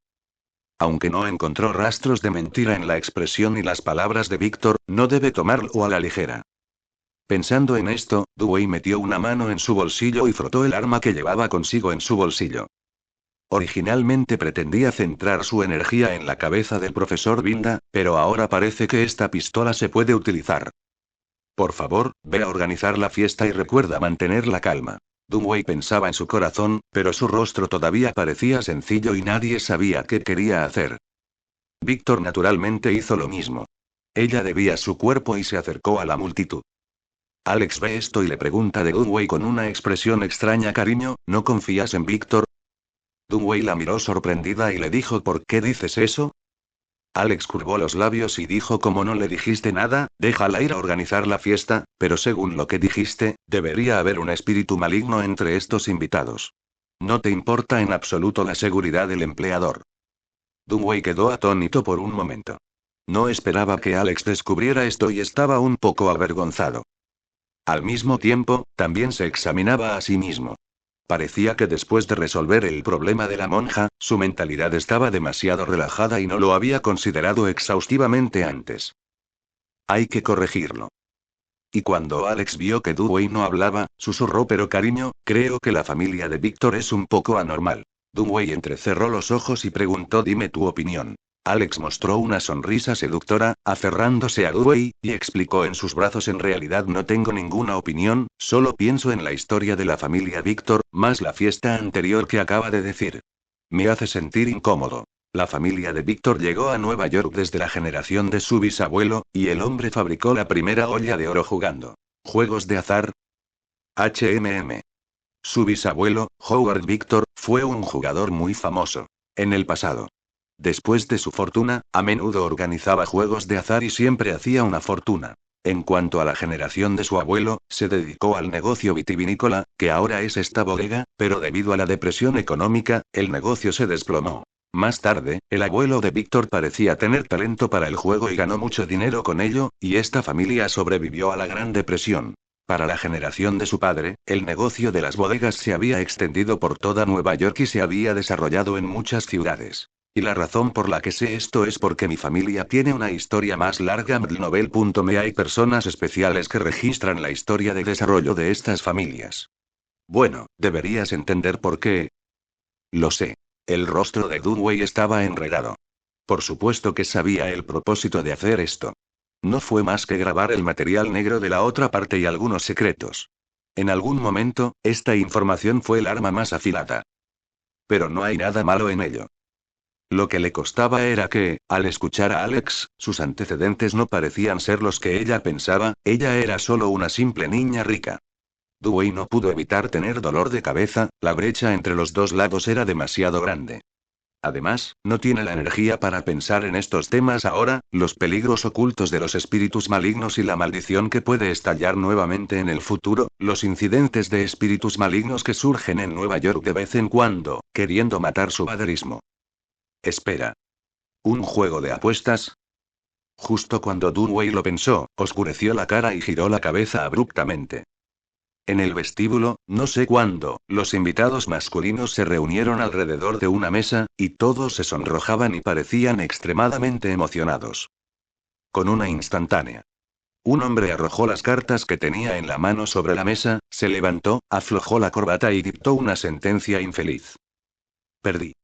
Aunque no encontró rastros de mentira en la expresión y las palabras de Víctor, no debe tomarlo a la ligera. Pensando en esto, Dewey metió una mano en su bolsillo y frotó el arma que llevaba consigo en su bolsillo. Originalmente pretendía centrar su energía en la cabeza del profesor Binda, pero ahora parece que esta pistola se puede utilizar. Por favor, ve a organizar la fiesta y recuerda mantener la calma. Dunway pensaba en su corazón, pero su rostro todavía parecía sencillo y nadie sabía qué quería hacer. Víctor naturalmente hizo lo mismo. Ella debía su cuerpo y se acercó a la multitud. Alex ve esto y le pregunta de Dunway con una expresión extraña: cariño, ¿no confías en Víctor? Dunway la miró sorprendida y le dijo: ¿por qué dices eso? Alex curvó los labios y dijo: como no le dijiste nada, déjala ir a organizar la fiesta, pero según lo que dijiste, debería haber un espíritu maligno entre estos invitados. No te importa en absoluto la seguridad del empleador. Dunway quedó atónito por un momento. No esperaba que Alex descubriera esto y estaba un poco avergonzado. Al mismo tiempo, también se examinaba a sí mismo. Parecía que después de resolver el problema de la monja, su mentalidad estaba demasiado relajada y no lo había considerado exhaustivamente antes. Hay que corregirlo. Y cuando Alex vio que Dewey no hablaba, susurró: pero cariño, creo que la familia de Víctor es un poco anormal. Dewey entrecerró los ojos y preguntó: dime tu opinión. Alex mostró una sonrisa seductora, aferrándose a Dewey, y explicó en sus brazos: en realidad no tengo ninguna opinión, solo pienso en la historia de la familia Víctor, más la fiesta anterior que acaba de decir. Me hace sentir incómodo. La familia de Víctor llegó a Nueva York desde la generación de su bisabuelo, y el hombre fabricó la primera olla de oro jugando juegos de azar. Su bisabuelo, Howard Victor, fue un jugador muy famoso en el pasado. Después de su fortuna, a menudo organizaba juegos de azar y siempre hacía una fortuna. En cuanto a la generación de su abuelo, se dedicó al negocio vitivinícola, que ahora es esta bodega, pero debido a la depresión económica, el negocio se desplomó. Más tarde, el abuelo de Víctor parecía tener talento para el juego y ganó mucho dinero con ello, y esta familia sobrevivió a la Gran Depresión. Para la generación de su padre, el negocio de las bodegas se había extendido por toda Nueva York y se había desarrollado en muchas ciudades. Y la razón por la que sé esto es porque mi familia tiene una historia más larga. Me hay personas especiales que registran la historia de desarrollo de estas familias. Bueno, deberías entender por qué. Lo sé. El rostro de Dunway estaba enredado. Por supuesto que sabía el propósito de hacer esto. No fue más que grabar el material negro de la otra parte y algunos secretos. En algún momento, esta información fue el arma más afilada. Pero no hay nada malo en ello. Lo que le costaba era que, al escuchar a Alex, sus antecedentes no parecían ser los que ella pensaba, ella era solo una simple niña rica. Dewey no pudo evitar tener dolor de cabeza, la brecha entre los dos lados era demasiado grande. Además, no tiene la energía para pensar en estos temas ahora, los peligros ocultos de los espíritus malignos y la maldición que puede estallar nuevamente en el futuro, los incidentes de espíritus malignos que surgen en Nueva York de vez en cuando, queriendo matar su baderismo. Espera. ¿Un juego de apuestas? Justo cuando Dunway lo pensó, oscureció la cara y giró la cabeza abruptamente. En el vestíbulo, no sé cuándo, los invitados masculinos se reunieron alrededor de una mesa, y todos se sonrojaban y parecían extremadamente emocionados. Con una instantánea. Un hombre arrojó las cartas que tenía en la mano sobre la mesa, se levantó, aflojó la corbata y dictó una sentencia infeliz. Perdí.